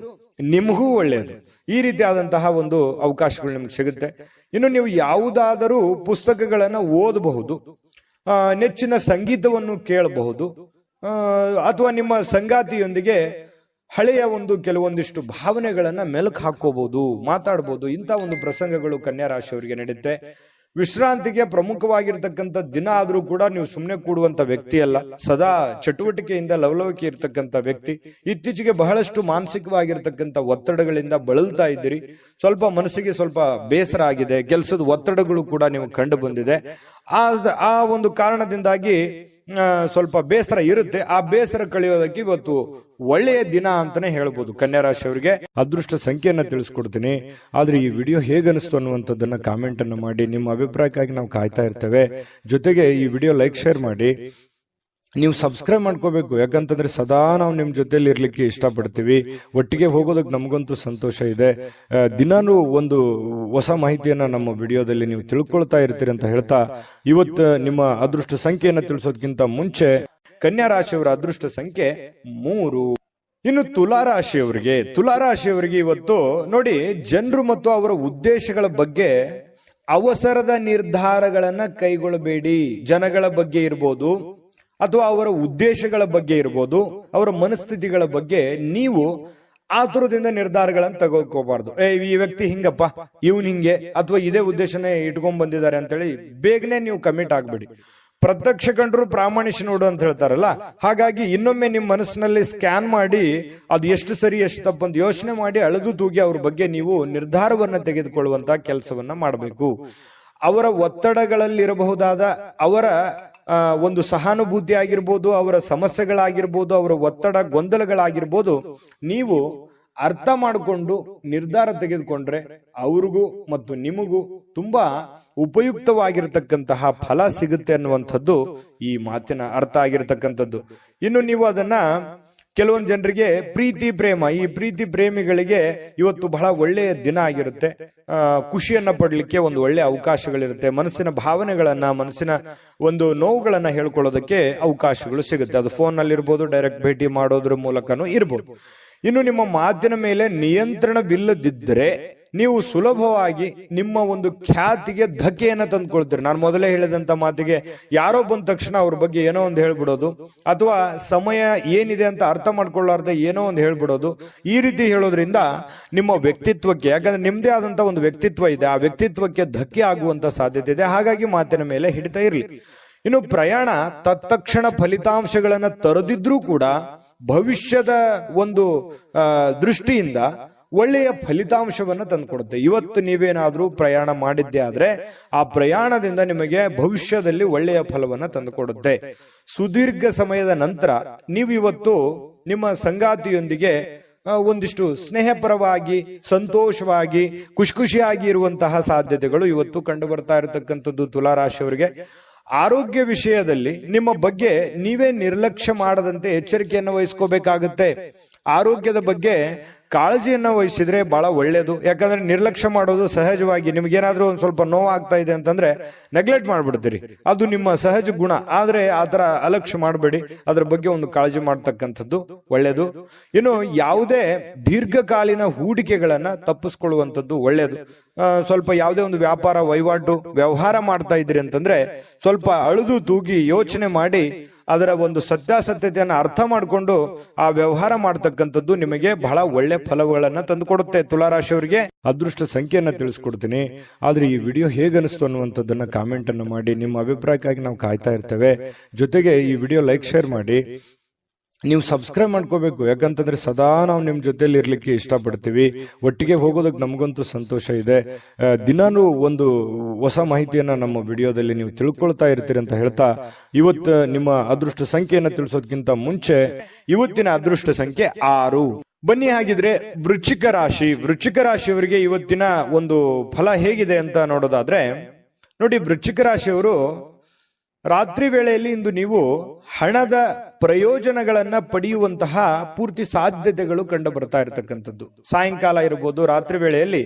ನಿಮಗೂ ಒಳ್ಳೆಯದು. ಈ ರೀತಿ ಆದಂತಹ ಒಂದು ಅವಕಾಶಗಳು ನಿಮ್ಗೆ ಸಿಗುತ್ತೆ. ಇನ್ನು ನೀವು ಯಾವುದಾದರೂ ಪುಸ್ತಕಗಳನ್ನ ಓದಬಹುದು, ನೆಚ್ಚಿನ ಸಂಗೀತವನ್ನು ಕೇಳಬಹುದು, ಅಥವಾ ನಿಮ್ಮ ಸಂಗಾತಿಯೊಂದಿಗೆ ಹಳೆಯ ಒಂದು ಕೆಲವೊಂದಿಷ್ಟು ಭಾವನೆಗಳನ್ನ ಮೆಲುಕು ಹಾಕೋಬಹುದು, ಮಾತಾಡಬಹುದು. ಇಂಥ ಒಂದು ಪ್ರಸಂಗಗಳು ಕನ್ಯಾ ರಾಶಿಯವರಿಗೆ ನಡೆಯುತ್ತೆ. ವಿಶ್ರಾಂತಿಗೆ ಪ್ರಮುಖವಾಗಿರ್ತಕ್ಕಂಥ ದಿನ ಆದ್ರೂ ಕೂಡ ನೀವು ಸುಮ್ಮನೆ ಕೂಡುವಂತ ವ್ಯಕ್ತಿ ಅಲ್ಲ, ಸದಾ ಚಟುವಟಿಕೆಯಿಂದ ಲವಲವಿಕೆ ಇರ್ತಕ್ಕಂಥ ವ್ಯಕ್ತಿ. ಇತ್ತೀಚೆಗೆ ಬಹಳಷ್ಟು ಮಾನಸಿಕವಾಗಿರ್ತಕ್ಕಂಥ ಒತ್ತಡಗಳಿಂದ ಬಳಲ್ತಾ ಇದ್ದೀರಿ. ಸ್ವಲ್ಪ ಮನಸ್ಸಿಗೆ ಸ್ವಲ್ಪ ಬೇಸರ ಆಗಿದೆ, ಕೆಲಸದ ಒತ್ತಡಗಳು ಕೂಡ ನೀವು ಕಂಡು ಬಂದಿದೆ. ಆ ಒಂದು ಕಾರಣದಿಂದಾಗಿ ಸ್ವಲ್ಪ ಬೇಸರ ಇರುತ್ತೆ. ಆ ಬೇಸರ ಕಳೆಯೋದಕ್ಕೆ ಇವತ್ತು ಒಳ್ಳೆಯ ದಿನ ಅಂತಾನೆ ಹೇಳ್ಬೋದು. ಕನ್ಯಾ ರಾಶಿಯವರಿಗೆ ಅದೃಷ್ಟ ಸಂಖ್ಯೆಯನ್ನ ತಿಳಿಸ್ಕೊಡ್ತೀನಿ. ಆದ್ರೆ ಈ ವಿಡಿಯೋ ಹೇಗನಿಸ್ತು ಅನ್ನುವಂಥದ್ದನ್ನ ಕಾಮೆಂಟ್ ಅನ್ನ ಮಾಡಿ. ನಿಮ್ಮ ಅಭಿಪ್ರಾಯಕ್ಕಾಗಿ ನಾವು ಕಾಯ್ತಾ ಇರ್ತೇವೆ. ಜೊತೆಗೆ ಈ ವಿಡಿಯೋ ಲೈಕ್ ಶೇರ್ ಮಾಡಿ. ನೀವು ಸಬ್ಸ್ಕ್ರೈಬ್ ಮಾಡ್ಕೋಬೇಕು, ಯಾಕಂತಂದ್ರೆ ಸದಾ ನಾವು ನಿಮ್ ಜೊತೆಲಿ ಇರ್ಲಿಕ್ಕೆ ಇಷ್ಟಪಡ್ತೀವಿ. ಒಟ್ಟಿಗೆ ಹೋಗೋದಕ್ಕೆ ನಮಗಂತೂ ಸಂತೋಷ ಇದೆ. ದಿನಾನು ಒಂದು ಹೊಸ ಮಾಹಿತಿಯನ್ನ ನಮ್ಮ ವಿಡಿಯೋದಲ್ಲಿ ನೀವು ತಿಳ್ಕೊಳ್ತಾ ಇರ್ತೀರಿ ಅಂತ ಹೇಳ್ತಾ, ಇವತ್ತು ನಿಮ್ಮ ಅದೃಷ್ಟ ಸಂಖ್ಯೆಯನ್ನ ತಿಳಿಸೋದಕ್ಕಿಂತ ಮುಂಚೆ ಕನ್ಯಾ ರಾಶಿಯವರ ಅದೃಷ್ಟ ಸಂಖ್ಯೆ 3. ಇನ್ನು ತುಲಾರಾಶಿಯವರಿಗೆ ಇವತ್ತು ನೋಡಿ, ಜನರು ಮತ್ತು ಅವರ ಉದ್ದೇಶಗಳ ಬಗ್ಗೆ ಅವಸರದ ನಿರ್ಧಾರಗಳನ್ನ ಕೈಗೊಳ್ಳಬೇಡಿ. ಜನಗಳ ಬಗ್ಗೆ ಇರ್ಬೋದು ಅಥವಾ ಅವರ ಉದ್ದೇಶಗಳ ಬಗ್ಗೆ ಇರ್ಬೋದು, ಅವರ ಮನಸ್ಥಿತಿಗಳ ಬಗ್ಗೆ ನೀವು ಆತುರದಿಂದ ನಿರ್ಧಾರಗಳನ್ನು ತಗೋಕೋಬಾರ್ದು. ಈ ವ್ಯಕ್ತಿ ಹಿಂಗಪ್ಪ, ಇವನ್ ಹಿಂಗೆ, ಅಥವಾ ಇದೇ ಉದ್ದೇಶನೇ ಇಟ್ಕೊಂಡ್ ಬಂದಿದ್ದಾರೆ ಅಂತೇಳಿ ಬೇಗನೆ ನೀವು ಕಮಿಟ್ ಆಗ್ಬೇಡಿ. ಪ್ರತ್ಯಕ್ಷ ಕಂಡ್ರು ಪ್ರಾಮಾಣಿಕ ನೋಡು ಅಂತ ಹೇಳ್ತಾರಲ್ಲ, ಹಾಗಾಗಿ ಇನ್ನೊಮ್ಮೆ ನಿಮ್ಮ ಮನಸ್ಸಿನಲ್ಲಿ ಸ್ಕ್ಯಾನ್ ಮಾಡಿ ಅದು ಎಷ್ಟು ಸರಿ ಎಷ್ಟು ತಪ್ಪಂತ ಯೋಚನೆ ಮಾಡಿ ಅಳೆದು ತೂಗಿ ಅವ್ರ ಬಗ್ಗೆ ನೀವು ನಿರ್ಧಾರವನ್ನ ತೆಗೆದುಕೊಳ್ಳುವಂತಹ ಕೆಲಸವನ್ನ ಮಾಡಬೇಕು. ಅವರ ಒತ್ತಡಗಳಲ್ಲಿರಬಹುದಾದ ಅವರ ಒಂದು ಸಹಾನುಭೂತಿ ಆಗಿರ್ಬೋದು, ಅವರ ಸಮಸ್ಯೆಗಳಾಗಿರ್ಬೋದು, ಅವರ ಒತ್ತಡ ಗೊಂದಲಗಳಾಗಿರ್ಬೋದು, ನೀವು ಅರ್ಥ ಮಾಡಿಕೊಂಡು ನಿರ್ಧಾರ ತೆಗೆದುಕೊಂಡ್ರೆ ಅವ್ರಿಗೂ ಮತ್ತು ನಿಮಗೂ ತುಂಬಾ ಉಪಯುಕ್ತವಾಗಿರ್ತಕ್ಕಂತಹ ಫಲ ಸಿಗುತ್ತೆ ಅನ್ನುವಂಥದ್ದು ಈ ಮಾತಿನ ಅರ್ಥ ಆಗಿರ್ತಕ್ಕಂಥದ್ದು. ಇನ್ನು ನೀವು ಅದನ್ನ ಕೆಲವೊಂದು ಜನರಿಗೆ ಪ್ರೀತಿ ಪ್ರೇಮಿಗಳಿಗೆ ಇವತ್ತು ಬಹಳ ಒಳ್ಳೆಯ ದಿನ ಆಗಿರುತ್ತೆ. ಖುಷಿಯನ್ನ ಪಡ್ಲಿಕ್ಕೆ ಒಂದು ಒಳ್ಳೆ ಅವಕಾಶಗಳಿರುತ್ತೆ. ಮನಸ್ಸಿನ ಭಾವನೆಗಳನ್ನ, ಮನಸ್ಸಿನ ಒಂದು ನೋವುಗಳನ್ನ ಹೇಳ್ಕೊಳ್ಳೋದಕ್ಕೆ ಅವಕಾಶಗಳು ಸಿಗುತ್ತೆ. ಅದು ಫೋನ್ ನಲ್ಲಿ ಇರ್ಬೋದು, ಡೈರೆಕ್ಟ್ ಭೇಟಿ ಮಾಡೋದ್ರ ಮೂಲಕನೂ ಇರ್ಬೋದು. ಇನ್ನು ನಿಮ್ಮ ಮಾತಿನ ಮೇಲೆ ನಿಯಂತ್ರಣವಿಲ್ಲದಿದ್ದರೆ ನೀವು ಸುಲಭವಾಗಿ ನಿಮ್ಮ ಒಂದು ಖ್ಯಾತಿಗೆ ಧಕ್ಕೆಯನ್ನ ತಂದ್ಕೊಳ್ತೀರಿ. ನಾನು ಮೊದಲೇ ಹೇಳಿದಂತ ಮಾತಿಗೆ ಯಾರೋ ಬಂದ ತಕ್ಷಣ ಅವ್ರ ಬಗ್ಗೆ ಏನೋ ಒಂದು ಹೇಳ್ಬಿಡೋದು, ಅಥವಾ ಸಮಯ ಏನಿದೆ ಅಂತ ಅರ್ಥ ಮಾಡ್ಕೊಳ್ಳಾರ್ದೆ ಏನೋ ಒಂದು ಹೇಳ್ಬಿಡೋದು. ಈ ರೀತಿ ಹೇಳೋದ್ರಿಂದ ನಿಮ್ಮ ವ್ಯಕ್ತಿತ್ವಕ್ಕೆ, ಯಾಕಂದ್ರೆ ನಿಮ್ದೇ ಆದಂತ ಒಂದು ವ್ಯಕ್ತಿತ್ವ ಇದೆ, ಆ ವ್ಯಕ್ತಿತ್ವಕ್ಕೆ ಧಕ್ಕೆ ಆಗುವಂತ ಸಾಧ್ಯತೆ ಇದೆ. ಹಾಗಾಗಿ ಮಾತಿನ ಮೇಲೆ ಹಿಡಿತಾ ಇರ್ಲಿ. ಇನ್ನು ಪ್ರಯಾಣ ತತ್ಕ್ಷಣ ಫಲಿತಾಂಶಗಳನ್ನ ತರದಿದ್ರೂ ಕೂಡ ಭವಿಷ್ಯದ ಒಂದು ದೃಷ್ಟಿಯಿಂದ ಒಳ್ಳೆಯ ಫಲಿತಾಂಶವನ್ನ ತಂದುಕೊಡುತ್ತೆ. ಇವತ್ತು ನೀವೇನಾದ್ರೂ ಪ್ರಯಾಣ ಮಾಡಿದ್ದೆ ಆದ್ರೆ ಆ ಪ್ರಯಾಣದಿಂದ ನಿಮಗೆ ಭವಿಷ್ಯದಲ್ಲಿ ಒಳ್ಳೆಯ ಫಲವನ್ನ ತಂದುಕೊಡುತ್ತೆ. ಸುದೀರ್ಘ ಸಮಯದ ನಂತರ ನೀವು ಇವತ್ತು ನಿಮ್ಮ ಸಂಗಾತಿಯೊಂದಿಗೆ ಒಂದಿಷ್ಟು ಸ್ನೇಹಪರವಾಗಿ, ಸಂತೋಷವಾಗಿ, ಖುಷಿಯಾಗಿ ಇರುವಂತಹ ಸಾಧ್ಯತೆಗಳು ಇವತ್ತು ಕಂಡು ಬರ್ತಾ ಇರತಕ್ಕಂಥದ್ದು ತುಲಾರಾಶಿಯವರಿಗೆ. ಆರೋಗ್ಯ ವಿಷಯದಲ್ಲಿ ನಿಮ್ಮ ಬಗ್ಗೆ ನೀವೇ ನಿರ್ಲಕ್ಷ್ಯ ಮಾಡದಂತೆ ಎಚ್ಚರಿಕೆಯನ್ನು ವಹಿಸ್ಕೋಬೇಕಾಗುತ್ತೆ. ಆರೋಗ್ಯದ ಬಗ್ಗೆ ಕಾಳಜಿಯನ್ನ ವಹಿಸಿದ್ರೆ ಬಹಳ ಒಳ್ಳೇದು. ಯಾಕಂದ್ರೆ ನಿರ್ಲಕ್ಷ್ಯ ಮಾಡೋದು ಸಹಜವಾಗಿ, ನಿಮ್ಗೇನಾದ್ರೂ ಒಂದ್ ಸ್ವಲ್ಪ ನೋವಾಗ್ತಾ ಇದೆ ಅಂತಂದ್ರೆ ನೆಗ್ಲೆಕ್ಟ್ ಮಾಡ್ಬಿಡ್ತೀರಿ, ಅದು ನಿಮ್ಮ ಸಹಜ ಗುಣ. ಆದ್ರೆ ಆತರ ಅಲಕ್ಷ್ಯ ಮಾಡಬೇಡಿ, ಅದ್ರ ಬಗ್ಗೆ ಒಂದು ಕಾಳಜಿ ಮಾಡ್ತಕ್ಕಂಥದ್ದು ಒಳ್ಳೇದು. ಇನ್ನು ಯಾವುದೇ ದೀರ್ಘಕಾಲೀನ ಹೂಡಿಕೆಗಳನ್ನ ತಪ್ಪಿಸ್ಕೊಳ್ಳುವಂಥದ್ದು ಒಳ್ಳೇದು. ಸ್ವಲ್ಪ ಯಾವುದೇ ಒಂದು ವ್ಯಾಪಾರ ವಹಿವಾಟು ವ್ಯವಹಾರ ಮಾಡ್ತಾ ಇದ್ರಿ ಅಂತಂದ್ರೆ ಸ್ವಲ್ಪ ಅಳುದು ತೂಗಿ ಯೋಚನೆ ಮಾಡಿ ಅದರ ಒಂದು ಸತ್ಯಾಸತ್ಯತೆಯನ್ನು ಅರ್ಥ ಮಾಡಿಕೊಂಡು ಆ ವ್ಯವಹಾರ ಮಾಡ್ತಕ್ಕಂಥದ್ದು ನಿಮಗೆ ಬಹಳ ಒಳ್ಳೆ ಫಲಗಳನ್ನ ತಂದುಕೊಡುತ್ತೆ. ತುಲಾರಾಶಿಯವರಿಗೆ ಅದೃಷ್ಟ ಸಂಖ್ಯೆಯನ್ನ ತಿಳಿಸ್ಕೊಡ್ತೀನಿ. ಆದ್ರೆ ಈ ವಿಡಿಯೋ ಹೇಗನಿಸ್ತು ಅನ್ನುವಂಥದ್ದನ್ನ ಕಾಮೆಂಟ್ ಅನ್ನು ಮಾಡಿ. ನಿಮ್ಮ ಅಭಿಪ್ರಾಯಕ್ಕಾಗಿ ನಾವು ಕಾಯ್ತಾ ಇರ್ತೇವೆ. ಜೊತೆಗೆ ಈ ವಿಡಿಯೋ ಲೈಕ್ ಶೇರ್ ಮಾಡಿ. ನೀವು ಸಬ್ಸ್ಕ್ರೈಬ್ ಮಾಡ್ಕೋಬೇಕು, ಯಾಕಂತಂದ್ರೆ ಸದಾ ನಾವು ನಿಮ್ ಜೊತೆಲಿ ಇರ್ಲಿಕ್ಕೆ ಇಷ್ಟಪಡ್ತೀವಿ. ಒಟ್ಟಿಗೆ ಹೋಗೋದಕ್ಕೆ ನಮಗಂತೂ ಸಂತೋಷ ಇದೆ. ದಿನಾನು ಒಂದು ಹೊಸ ಮಾಹಿತಿಯನ್ನ ನಮ್ಮ ವಿಡಿಯೋದಲ್ಲಿ ನೀವು ತಿಳ್ಕೊಳ್ತಾ ಇರ್ತೀರಿ ಅಂತ ಹೇಳ್ತಾ, ಇವತ್ತು ನಿಮ್ಮ ಅದೃಷ್ಟ ಸಂಖ್ಯೆಯನ್ನ ತಿಳಿಸೋದಕ್ಕಿಂತ ಮುಂಚೆ ಇವತ್ತಿನ ಅದೃಷ್ಟ ಸಂಖ್ಯೆ 6. ಬನ್ನಿ ಹಾಗಿದ್ರೆ ವೃಶ್ಚಿಕ ರಾಶಿ. ವೃಶ್ಚಿಕ ರಾಶಿಯವರಿಗೆ ಇವತ್ತಿನ ಒಂದು ಫಲ ಹೇಗಿದೆ ಅಂತ ನೋಡೋದಾದ್ರೆ ನೋಡಿ, ವೃಶ್ಚಿಕ ರಾಶಿಯವರು ರಾತ್ರಿ ವೇಳೆಯಲ್ಲಿ ಇಂದು ನೀವು ಹಣದ ಪ್ರಯೋಜನಗಳನ್ನ ಪಡೆಯುವಂತಹ ಪೂರ್ತಿ ಸಾಧ್ಯತೆಗಳು ಕಂಡು ಬರ್ತಾ ಇರತಕ್ಕಂಥದ್ದು. ಸಾಯಂಕಾಲ ಇರಬಹುದು, ರಾತ್ರಿ ವೇಳೆಯಲ್ಲಿ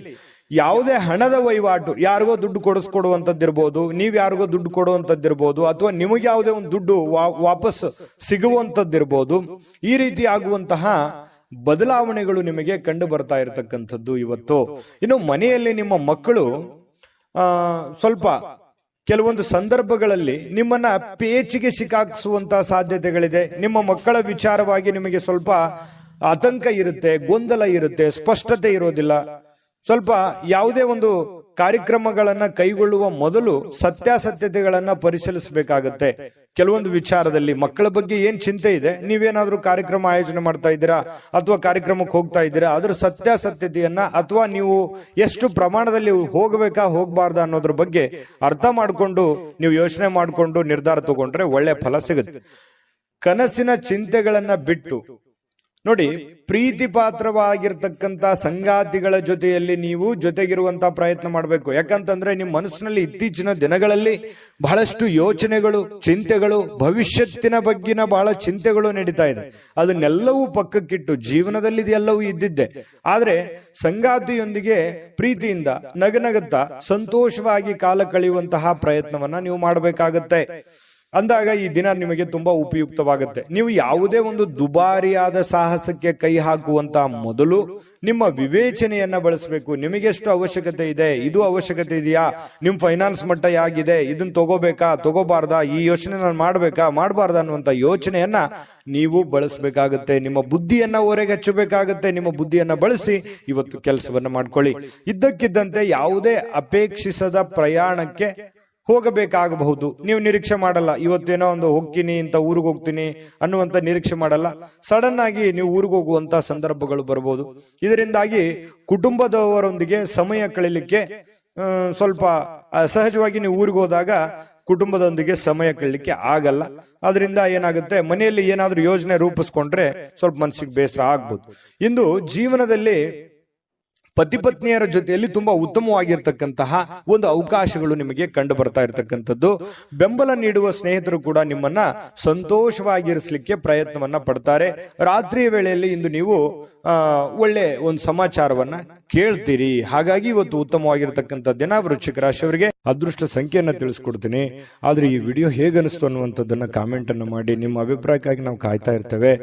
ಯಾವುದೇ ಹಣದ ವಹಿವಾಟು, ಯಾರಿಗೋ ದುಡ್ಡು ಕೊಡಿಸ್ಕೊಡುವಂತದ್ದಿರ್ಬೋದು, ನೀವ್ ಯಾರಿಗೋ ದುಡ್ಡು ಕೊಡುವಂತದ್ದಿರ್ಬೋದು, ಅಥವಾ ನಿಮಗೆ ಯಾವುದೇ ಒಂದು ದುಡ್ಡು ವಾಪಸ್ ಸಿಗುವಂತದ್ದಿರ್ಬೋದು. ಈ ರೀತಿ ಆಗುವಂತಹ ಬದಲಾವಣೆಗಳು ನಿಮಗೆ ಕಂಡು ಬರ್ತಾ ಇರತಕ್ಕಂಥದ್ದು ಇವತ್ತು. ಇನ್ನು ಮನೆಯಲ್ಲಿ ನಿಮ್ಮ ಮಕ್ಕಳು ಸ್ವಲ್ಪ ಕೆಲವೊಂದು ಸಂದರ್ಭಗಳಲ್ಲಿ ನಿಮ್ಮನ್ನ ಪೇಚಿಗೆ ಸಿಕ್ಕಾಕಿಸುವಂತಹ ಸಾಧ್ಯತೆಗಳಿದೆ. ನಿಮ್ಮ ಮಕ್ಕಳ ವಿಚಾರವಾಗಿ ನಿಮಗೆ ಸ್ವಲ್ಪ ಆತಂಕ ಇರುತ್ತೆ, ಗೊಂದಲ ಇರುತ್ತೆ, ಸ್ಪಷ್ಟತೆ ಇರೋದಿಲ್ಲ. ಸ್ವಲ್ಪ ಯಾವುದೇ ಒಂದು ಕಾರ್ಯಕ್ರಮಗಳನ್ನ ಕೈಗೊಳ್ಳುವ ಮೊದಲು ಸತ್ಯಾಸತ್ಯತೆಗಳನ್ನ ಪರಿಶೀಲಿಸಬೇಕಾಗತ್ತೆ. ಕೆಲವೊಂದು ವಿಚಾರದಲ್ಲಿ ಮಕ್ಕಳ ಬಗ್ಗೆ ಏನ್ ಚಿಂತೆ ಇದೆ, ನೀವೇನಾದ್ರೂ ಕಾರ್ಯಕ್ರಮ ಆಯೋಜನೆ ಮಾಡ್ತಾ ಇದ್ದೀರಾ ಅಥವಾ ಕಾರ್ಯಕ್ರಮಕ್ಕೆ ಹೋಗ್ತಾ ಇದ್ದೀರಾ, ಅದ್ರ ಸತ್ಯಾಸತ್ಯತೆಯನ್ನ ಅಥವಾ ನೀವು ಎಷ್ಟು ಪ್ರಮಾಣದಲ್ಲಿ ಹೋಗಬೇಕಾ ಹೋಗಬಾರ್ದಾ ಅನ್ನೋದ್ರ ಬಗ್ಗೆ ಅರ್ಥ ಮಾಡಿಕೊಂಡು ನೀವು ಯೋಚನೆ ಮಾಡಿಕೊಂಡು ನಿರ್ಧಾರ ತಗೊಂಡ್ರೆ ಒಳ್ಳೆ ಫಲ ಸಿಗುತ್ತೆ. ಕನಸಿನ ಚಿಂತೆಗಳನ್ನ ಬಿಟ್ಟು ನೋಡಿ, ಪ್ರೀತಿ ಪಾತ್ರವಾಗಿರ್ತಕ್ಕಂಥ ಸಂಗಾತಿಗಳ ಜೊತೆಯಲ್ಲಿ ನೀವು ಜೊತೆಗಿರುವಂತಹ ಪ್ರಯತ್ನ ಮಾಡಬೇಕು. ಯಾಕಂತಂದ್ರೆ ನಿಮ್ಮ ಮನಸ್ಸಿನಲ್ಲಿ ಇತ್ತೀಚಿನ ದಿನಗಳಲ್ಲಿ ಬಹಳಷ್ಟು ಯೋಚನೆಗಳು, ಚಿಂತೆಗಳು, ಭವಿಷ್ಯತ್ತಿನ ಬಗ್ಗಿನ ಬಹಳ ಚಿಂತೆಗಳು ನಡೀತಾ ಇದೆ. ಅದನ್ನೆಲ್ಲವೂ ಪಕ್ಕಕ್ಕಿಟ್ಟು ಜೀವನದಲ್ಲಿ ಇದೆಲ್ಲವೂ ಇದ್ದಿದ್ದೆ, ಆದ್ರೆ ಸಂಗಾತಿಯೊಂದಿಗೆ ಪ್ರೀತಿಯಿಂದ ನಗನಗುತ್ತಾ ಸಂತೋಷವಾಗಿ ಕಾಲ ಕಳೆಯುವಂತಹ ಪ್ರಯತ್ನವನ್ನ ನೀವು ಮಾಡಬೇಕಾಗತ್ತೆ. ಅಂದಾಗ ಈ ದಿನ ನಿಮಗೆ ತುಂಬಾ ಉಪಯುಕ್ತವಾಗುತ್ತೆ. ನೀವು ಯಾವುದೇ ಒಂದು ದುಬಾರಿಯಾದ ಸಾಹಸಕ್ಕೆ ಕೈ ಹಾಕುವಂತ ಮೊದಲು ನಿಮ್ಮ ವಿವೇಚನೆಯನ್ನ ಬಳಸಬೇಕು. ನಿಮಗೆಷ್ಟು ಅವಶ್ಯಕತೆ ಇದೆ, ಇದು ಅವಶ್ಯಕತೆ ಇದೆಯಾ, ನಿಮ್ ಫೈನಾನ್ಸ್ ಮಟ್ಟ ಹೇಗಿದೆ, ಇದನ್ನ ತಗೋಬೇಕಾ ತಗೋಬಾರ್ದಾ, ಈ ಯೋಚನೆ ನಾನು ಮಾಡ್ಬೇಕಾ ಮಾಡಬಾರ್ದಾ ಅನ್ನುವಂತ ಯೋಚನೆಯನ್ನ ನೀವು ಬಳಸಬೇಕಾಗುತ್ತೆ. ನಿಮ್ಮ ಬುದ್ಧಿಯನ್ನ ಹೊರಗೆ ಹಚ್ಚಬೇಕಾಗುತ್ತೆ. ನಿಮ್ಮ ಬುದ್ಧಿಯನ್ನ ಬಳಸಿ ಇವತ್ತು ಕೆಲಸವನ್ನ ಮಾಡ್ಕೊಳ್ಳಿ. ಇದ್ದಕ್ಕಿದ್ದಂತೆ ಯಾವುದೇ ಅಪೇಕ್ಷಿಸದ ಪ್ರಯಾಣಕ್ಕೆ ಹೋಗಬೇಕಾಗಬಹುದು. ನೀವು ನಿರೀಕ್ಷೆ ಮಾಡಲ್ಲ, ಇವತ್ತೇನೋ ಒಂದು ಹೋಗ್ತೀನಿ ಅಂತ ಊರಿಗೆ ಹೋಗ್ತೀನಿ ಅನ್ನುವಂತ ನಿರೀಕ್ಷೆ ಮಾಡಲ್ಲ. ಸಡನ್ ಆಗಿ ನೀವು ಊರಿಗೆ ಹೋಗುವಂತ ಸಂದರ್ಭಗಳು ಬರಬಹುದು. ಇದರಿಂದಾಗಿ ಕುಟುಂಬದವರೊಂದಿಗೆ ಸಮಯ ಕಳೀಲಿಕ್ಕೆ ಸ್ವಲ್ಪ ಸಹಜವಾಗಿ ನೀವು ಊರಿಗೆ ಹೋದಾಗ ಕುಟುಂಬದೊಂದಿಗೆ ಸಮಯ ಕಳೀಲಿಕ್ಕೆ ಆಗಲ್ಲ. ಅದರಿಂದ ಏನಾಗುತ್ತೆ, ಮನೆಯಲ್ಲಿ ಏನಾದ್ರೂ ಯೋಜನೆ ರೂಪಿಸ್ಕೊಂಡ್ರೆ ಸ್ವಲ್ಪ ಮನಸ್ಸಿಗೆ ಬೇಸರ ಆಗ್ಬೋದು. ಇಂದು ಜೀವನದಲ್ಲಿ ಪತಿ ಪತ್ನಿಯರ ಜೊತೆಯಲ್ಲಿ ತುಂಬಾ ಉತ್ತಮವಾಗಿರ್ತಕ್ಕಂತಹ ಒಂದು ಅವಕಾಶಗಳು ನಿಮಗೆ ಕಂಡು ಬರ್ತಾ ಇರತಕ್ಕಂಥದ್ದು. ಬೆಂಬಲ ನೀಡುವ ಸ್ನೇಹಿತರು ಕೂಡ ನಿಮ್ಮನ್ನ ಸಂತೋಷವಾಗಿರಿಸಲಿಕ್ಕೆ ಪ್ರಯತ್ನವನ್ನ ಪಡ್ತಾರೆ. ರಾತ್ರಿಯ ವೇಳೆಯಲ್ಲಿ ಇಂದು ನೀವು ಒಳ್ಳೆ ಒಂದು ಸಮಾಚಾರವನ್ನ ಕೇಳ್ತೀರಿ. ಹಾಗಾಗಿ ಇವತ್ತು ಉತ್ತಮವಾಗಿರ್ತಕ್ಕಂಥ ದಿನ. ವೃಶ್ಚಿಕ ರಾಶಿಯವರಿಗೆ ಅದೃಷ್ಟ ಸಂಖ್ಯೆಯನ್ನ ತಿಳಿಸ್ಕೊಡ್ತೀನಿ. ಆದ್ರೆ ಈ ವಿಡಿಯೋ ಹೇಗನಿಸ್ತು ಅನ್ನುವಂಥದ್ದನ್ನ ಕಾಮೆಂಟ್ ಅನ್ನು ಮಾಡಿ. ನಿಮ್ಮ ಅಭಿಪ್ರಾಯಕ್ಕಾಗಿ ನಾವು ಕಾಯ್ತಾ ಇರ್ತೇವೆ.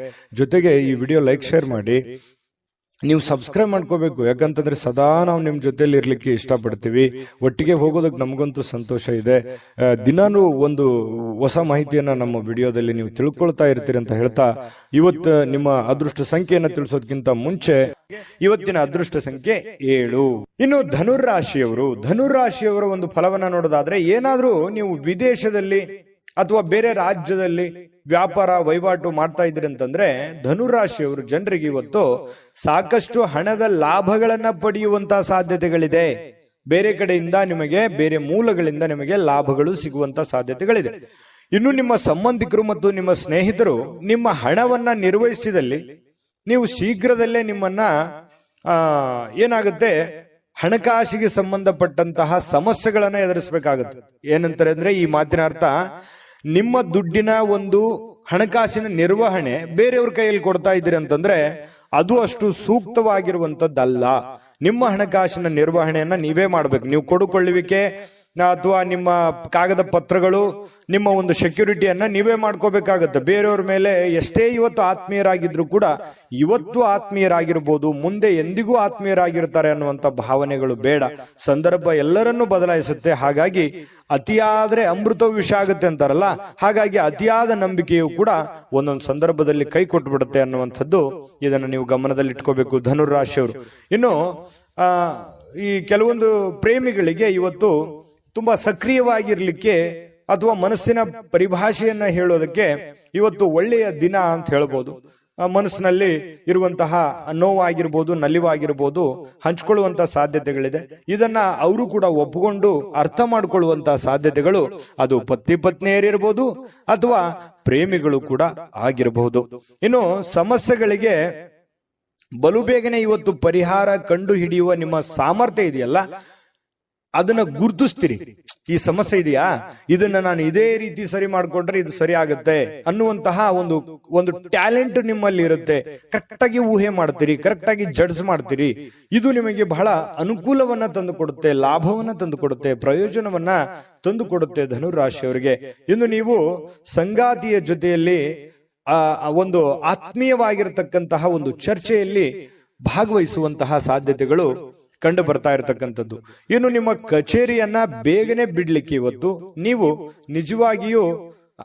ಜೊತೆಗೆ ಈ ವಿಡಿಯೋ ಲೈಕ್ ಶೇರ್ ಮಾಡಿ. ನೀವು ಸಬ್ಸ್ಕ್ರೈಬ್ ಮಾಡ್ಕೋಬೇಕು, ಯಾಕಂತಂದ್ರೆ ಸದಾ ನಾವು ನಿಮ್ ಜೊತೆಲಿ ಇರ್ಲಿಕ್ಕೆ ಇಷ್ಟಪಡ್ತೀವಿ. ಒಟ್ಟಿಗೆ ಹೋಗೋದಕ್ಕೆ ನಮಗಂತೂ ಸಂತೋಷ ಇದೆ. ದಿನಾನು ಒಂದು ಹೊಸ ಮಾಹಿತಿಯನ್ನ ನಮ್ಮ ವಿಡಿಯೋದಲ್ಲಿ ನೀವು ತಿಳ್ಕೊಳ್ತಾ ಇರ್ತೀರಿ ಅಂತ ಹೇಳ್ತಾ, ಇವತ್ತು ನಿಮ್ಮ ಅದೃಷ್ಟ ಸಂಖ್ಯೆಯನ್ನ ತಿಳಿಸೋದಕ್ಕಿಂತ ಮುಂಚೆ ಇವತ್ತಿನ ಅದೃಷ್ಟ ಸಂಖ್ಯೆ 7. ಇನ್ನು ಧನುರಾಶಿಯವರ ಒಂದು ಫಲವನ್ನ ನೋಡೋದಾದ್ರೆ, ಏನಾದ್ರೂ ನೀವು ವಿದೇಶದಲ್ಲಿ ಅಥವಾ ಬೇರೆ ರಾಜ್ಯದಲ್ಲಿ ವ್ಯಾಪಾರ ವಹಿವಾಟು ಮಾಡ್ತಾ ಇದ್ರಿ ಅಂತಂದ್ರೆ ಧನುರಾಶಿಯವರು ಜನರಿಗೆ ಇವತ್ತು ಸಾಕಷ್ಟು ಹಣದ ಲಾಭಗಳನ್ನ ಪಡೆಯುವಂತಹ ಸಾಧ್ಯತೆಗಳಿದೆ. ಬೇರೆ ಕಡೆಯಿಂದ ನಿಮಗೆ, ಬೇರೆ ಮೂಲಗಳಿಂದ ನಿಮಗೆ ಲಾಭಗಳು ಸಿಗುವಂತ ಸಾಧ್ಯತೆಗಳಿದೆ. ಇನ್ನು ನಿಮ್ಮ ಸಂಬಂಧಿಕರು ಮತ್ತು ನಿಮ್ಮ ಸ್ನೇಹಿತರು ನಿಮ್ಮ ಹಣವನ್ನ ನಿರ್ವಹಿಸಿದಲ್ಲಿ ನೀವು ಶೀಘ್ರದಲ್ಲೇ ನಿಮ್ಮನ್ನ ಏನಾಗುತ್ತೆ, ಹಣಕಾಸಿಗೆ ಸಂಬಂಧಪಟ್ಟಂತಹ ಸಮಸ್ಯೆಗಳನ್ನ ಎದುರಿಸಬೇಕಾಗುತ್ತೆ. ಏನಂತಾರೆ ಅಂದ್ರೆ, ಈ ಮಾತಿನ ಅರ್ಥ, ನಿಮ್ಮ ದುಡ್ಡಿನ ಒಂದು ಹಣಕಾಸಿನ ನಿರ್ವಹಣೆ ಬೇರೆಯವ್ರ ಕೈಯಲ್ಲಿ ಕೊಡ್ತಾ ಇದ್ದೀರಿ ಅಂತಂದ್ರೆ ಅದು ಅಷ್ಟು ಸೂಕ್ತವಾಗಿರುವಂತದ್ದಲ್ಲ. ನಿಮ್ಮ ಹಣಕಾಸಿನ ನಿರ್ವಹಣೆಯನ್ನ ನೀವೇ ಮಾಡ್ಬೇಕು. ನೀವು ಕೊಡುಕೊಳ್ಳುವಿಕೆ ಅಥವಾ ನಿಮ್ಮ ಕಾಗದ ಪತ್ರಗಳು, ನಿಮ್ಮ ಒಂದು ಸೆಕ್ಯೂರಿಟಿಯನ್ನ ನೀವೇ ಮಾಡ್ಕೋಬೇಕಾಗತ್ತೆ. ಬೇರೆಯವ್ರ ಮೇಲೆ ಎಷ್ಟೇ ಇವತ್ತು ಆತ್ಮೀಯರಾಗಿದ್ರು ಕೂಡ ಇವತ್ತು ಆತ್ಮೀಯರಾಗಿರ್ಬೋದು, ಮುಂದೆ ಎಂದಿಗೂ ಆತ್ಮೀಯರಾಗಿರ್ತಾರೆ ಅನ್ನುವಂಥ ಭಾವನೆಗಳು ಬೇಡ. ಸಂದರ್ಭ ಎಲ್ಲರನ್ನೂ ಬದಲಾಯಿಸುತ್ತೆ. ಹಾಗಾಗಿ ಅತಿಯಾದ್ರೆ ಅಮೃತವು ವಿಷ ಆಗುತ್ತೆ ಅಂತಾರಲ್ಲ, ಹಾಗಾಗಿ ಅತಿಯಾದ ನಂಬಿಕೆಯು ಕೂಡ ಒಂದೊಂದು ಸಂದರ್ಭದಲ್ಲಿ ಕೈ ಕೊಟ್ಬಿಡುತ್ತೆ ಅನ್ನುವಂಥದ್ದು ಇದನ್ನು ನೀವು ಗಮನದಲ್ಲಿಟ್ಕೋಬೇಕು ಧನುರಾಶಿಯವರು. ಇನ್ನು ಈ ಕೆಲವೊಂದು ಪ್ರೇಮಿಗಳಿಗೆ ಇವತ್ತು ತುಂಬಾ ಸಕ್ರಿಯವಾಗಿರ್ಲಿಕ್ಕೆ ಅಥವಾ ಮನಸ್ಸಿನ ಪರಿಭಾಷೆಯನ್ನ ಹೇಳೋದಕ್ಕೆ ಇವತ್ತು ಒಳ್ಳೆಯ ದಿನ ಅಂತ ಹೇಳ್ಬೋದು. ಮನಸ್ಸಿನಲ್ಲಿ ಇರುವಂತಹ ನೋವಾಗಿರ್ಬೋದು, ನಲಿವಾಗಿರ್ಬೋದು ಹಂಚ್ಕೊಳ್ಳುವಂತಹ ಸಾಧ್ಯತೆಗಳಿದೆ. ಇದನ್ನ ಅವರು ಕೂಡ ಒಪ್ಪಿಕೊಂಡು ಅರ್ಥ ಮಾಡಿಕೊಳ್ಳುವಂತಹ ಸಾಧ್ಯತೆಗಳು, ಅದು ಪತಿ ಪತ್ನಿಯರಿರ್ಬೋದು ಅಥವಾ ಪ್ರೇಮಿಗಳು ಕೂಡ ಆಗಿರಬಹುದು. ಇನ್ನು ಸಮಸ್ಯೆಗಳಿಗೆ ಬಲು ಬೇಗನೆ ಇವತ್ತು ಪರಿಹಾರ ಕಂಡು ಹಿಡಿಯುವ ನಿಮ್ಮ ಸಾಮರ್ಥ್ಯ ಇದೆಯಲ್ಲ, ಅದನ್ನ ಗುರುತಿಸ್ತೀರಿ. ಈ ಸಮಸ್ಯೆ ಇದೆಯಾ, ಇದನ್ನ ನಾನು ಇದೇ ರೀತಿ ಸರಿ ಮಾಡ್ಕೊಂಡ್ರೆ ಇದು ಸರಿ ಆಗುತ್ತೆ ಅನ್ನುವಂತಹ ಒಂದು ಟ್ಯಾಲೆಂಟ್ ನಿಮ್ಮಲ್ಲಿ ಇರುತ್ತೆ. ಕರೆಕ್ಟ್ ಆಗಿ ಊಹೆ ಮಾಡ್ತೀರಿ, ಕರೆಕ್ಟ್ ಆಗಿ ಜಡ್ಜ್ ಮಾಡ್ತೀರಿ. ಇದು ನಿಮಗೆ ಬಹಳ ಅನುಕೂಲವನ್ನ ತಂದು ಕೊಡುತ್ತೆ, ಲಾಭವನ್ನ ತಂದು ಕೊಡುತ್ತೆ, ಪ್ರಯೋಜನವನ್ನ ತಂದು ಕೊಡುತ್ತೆ ಧನುರಾಶಿಯವರಿಗೆ. ಇನ್ನು ನೀವು ಸಂಗಾತಿಯ ಜೊತೆಯಲ್ಲಿ ಒಂದು ಆತ್ಮೀಯವಾಗಿರತಕ್ಕಂತಹ ಒಂದು ಚರ್ಚೆಯಲ್ಲಿ ಭಾಗವಹಿಸುವಂತಹ ಸಾಧ್ಯತೆಗಳು ಕಂಡು ಬರ್ತಾ ಇರತಕ್ಕಂಥದ್ದು. ಇನ್ನು ನಿಮ್ಮ ಕಚೇರಿಯನ್ನ ಬೇಗನೆ ಬಿಡ್ಲಿಕ್ಕೆ ಇವತ್ತು ನೀವು ನಿಜವಾಗಿಯೂ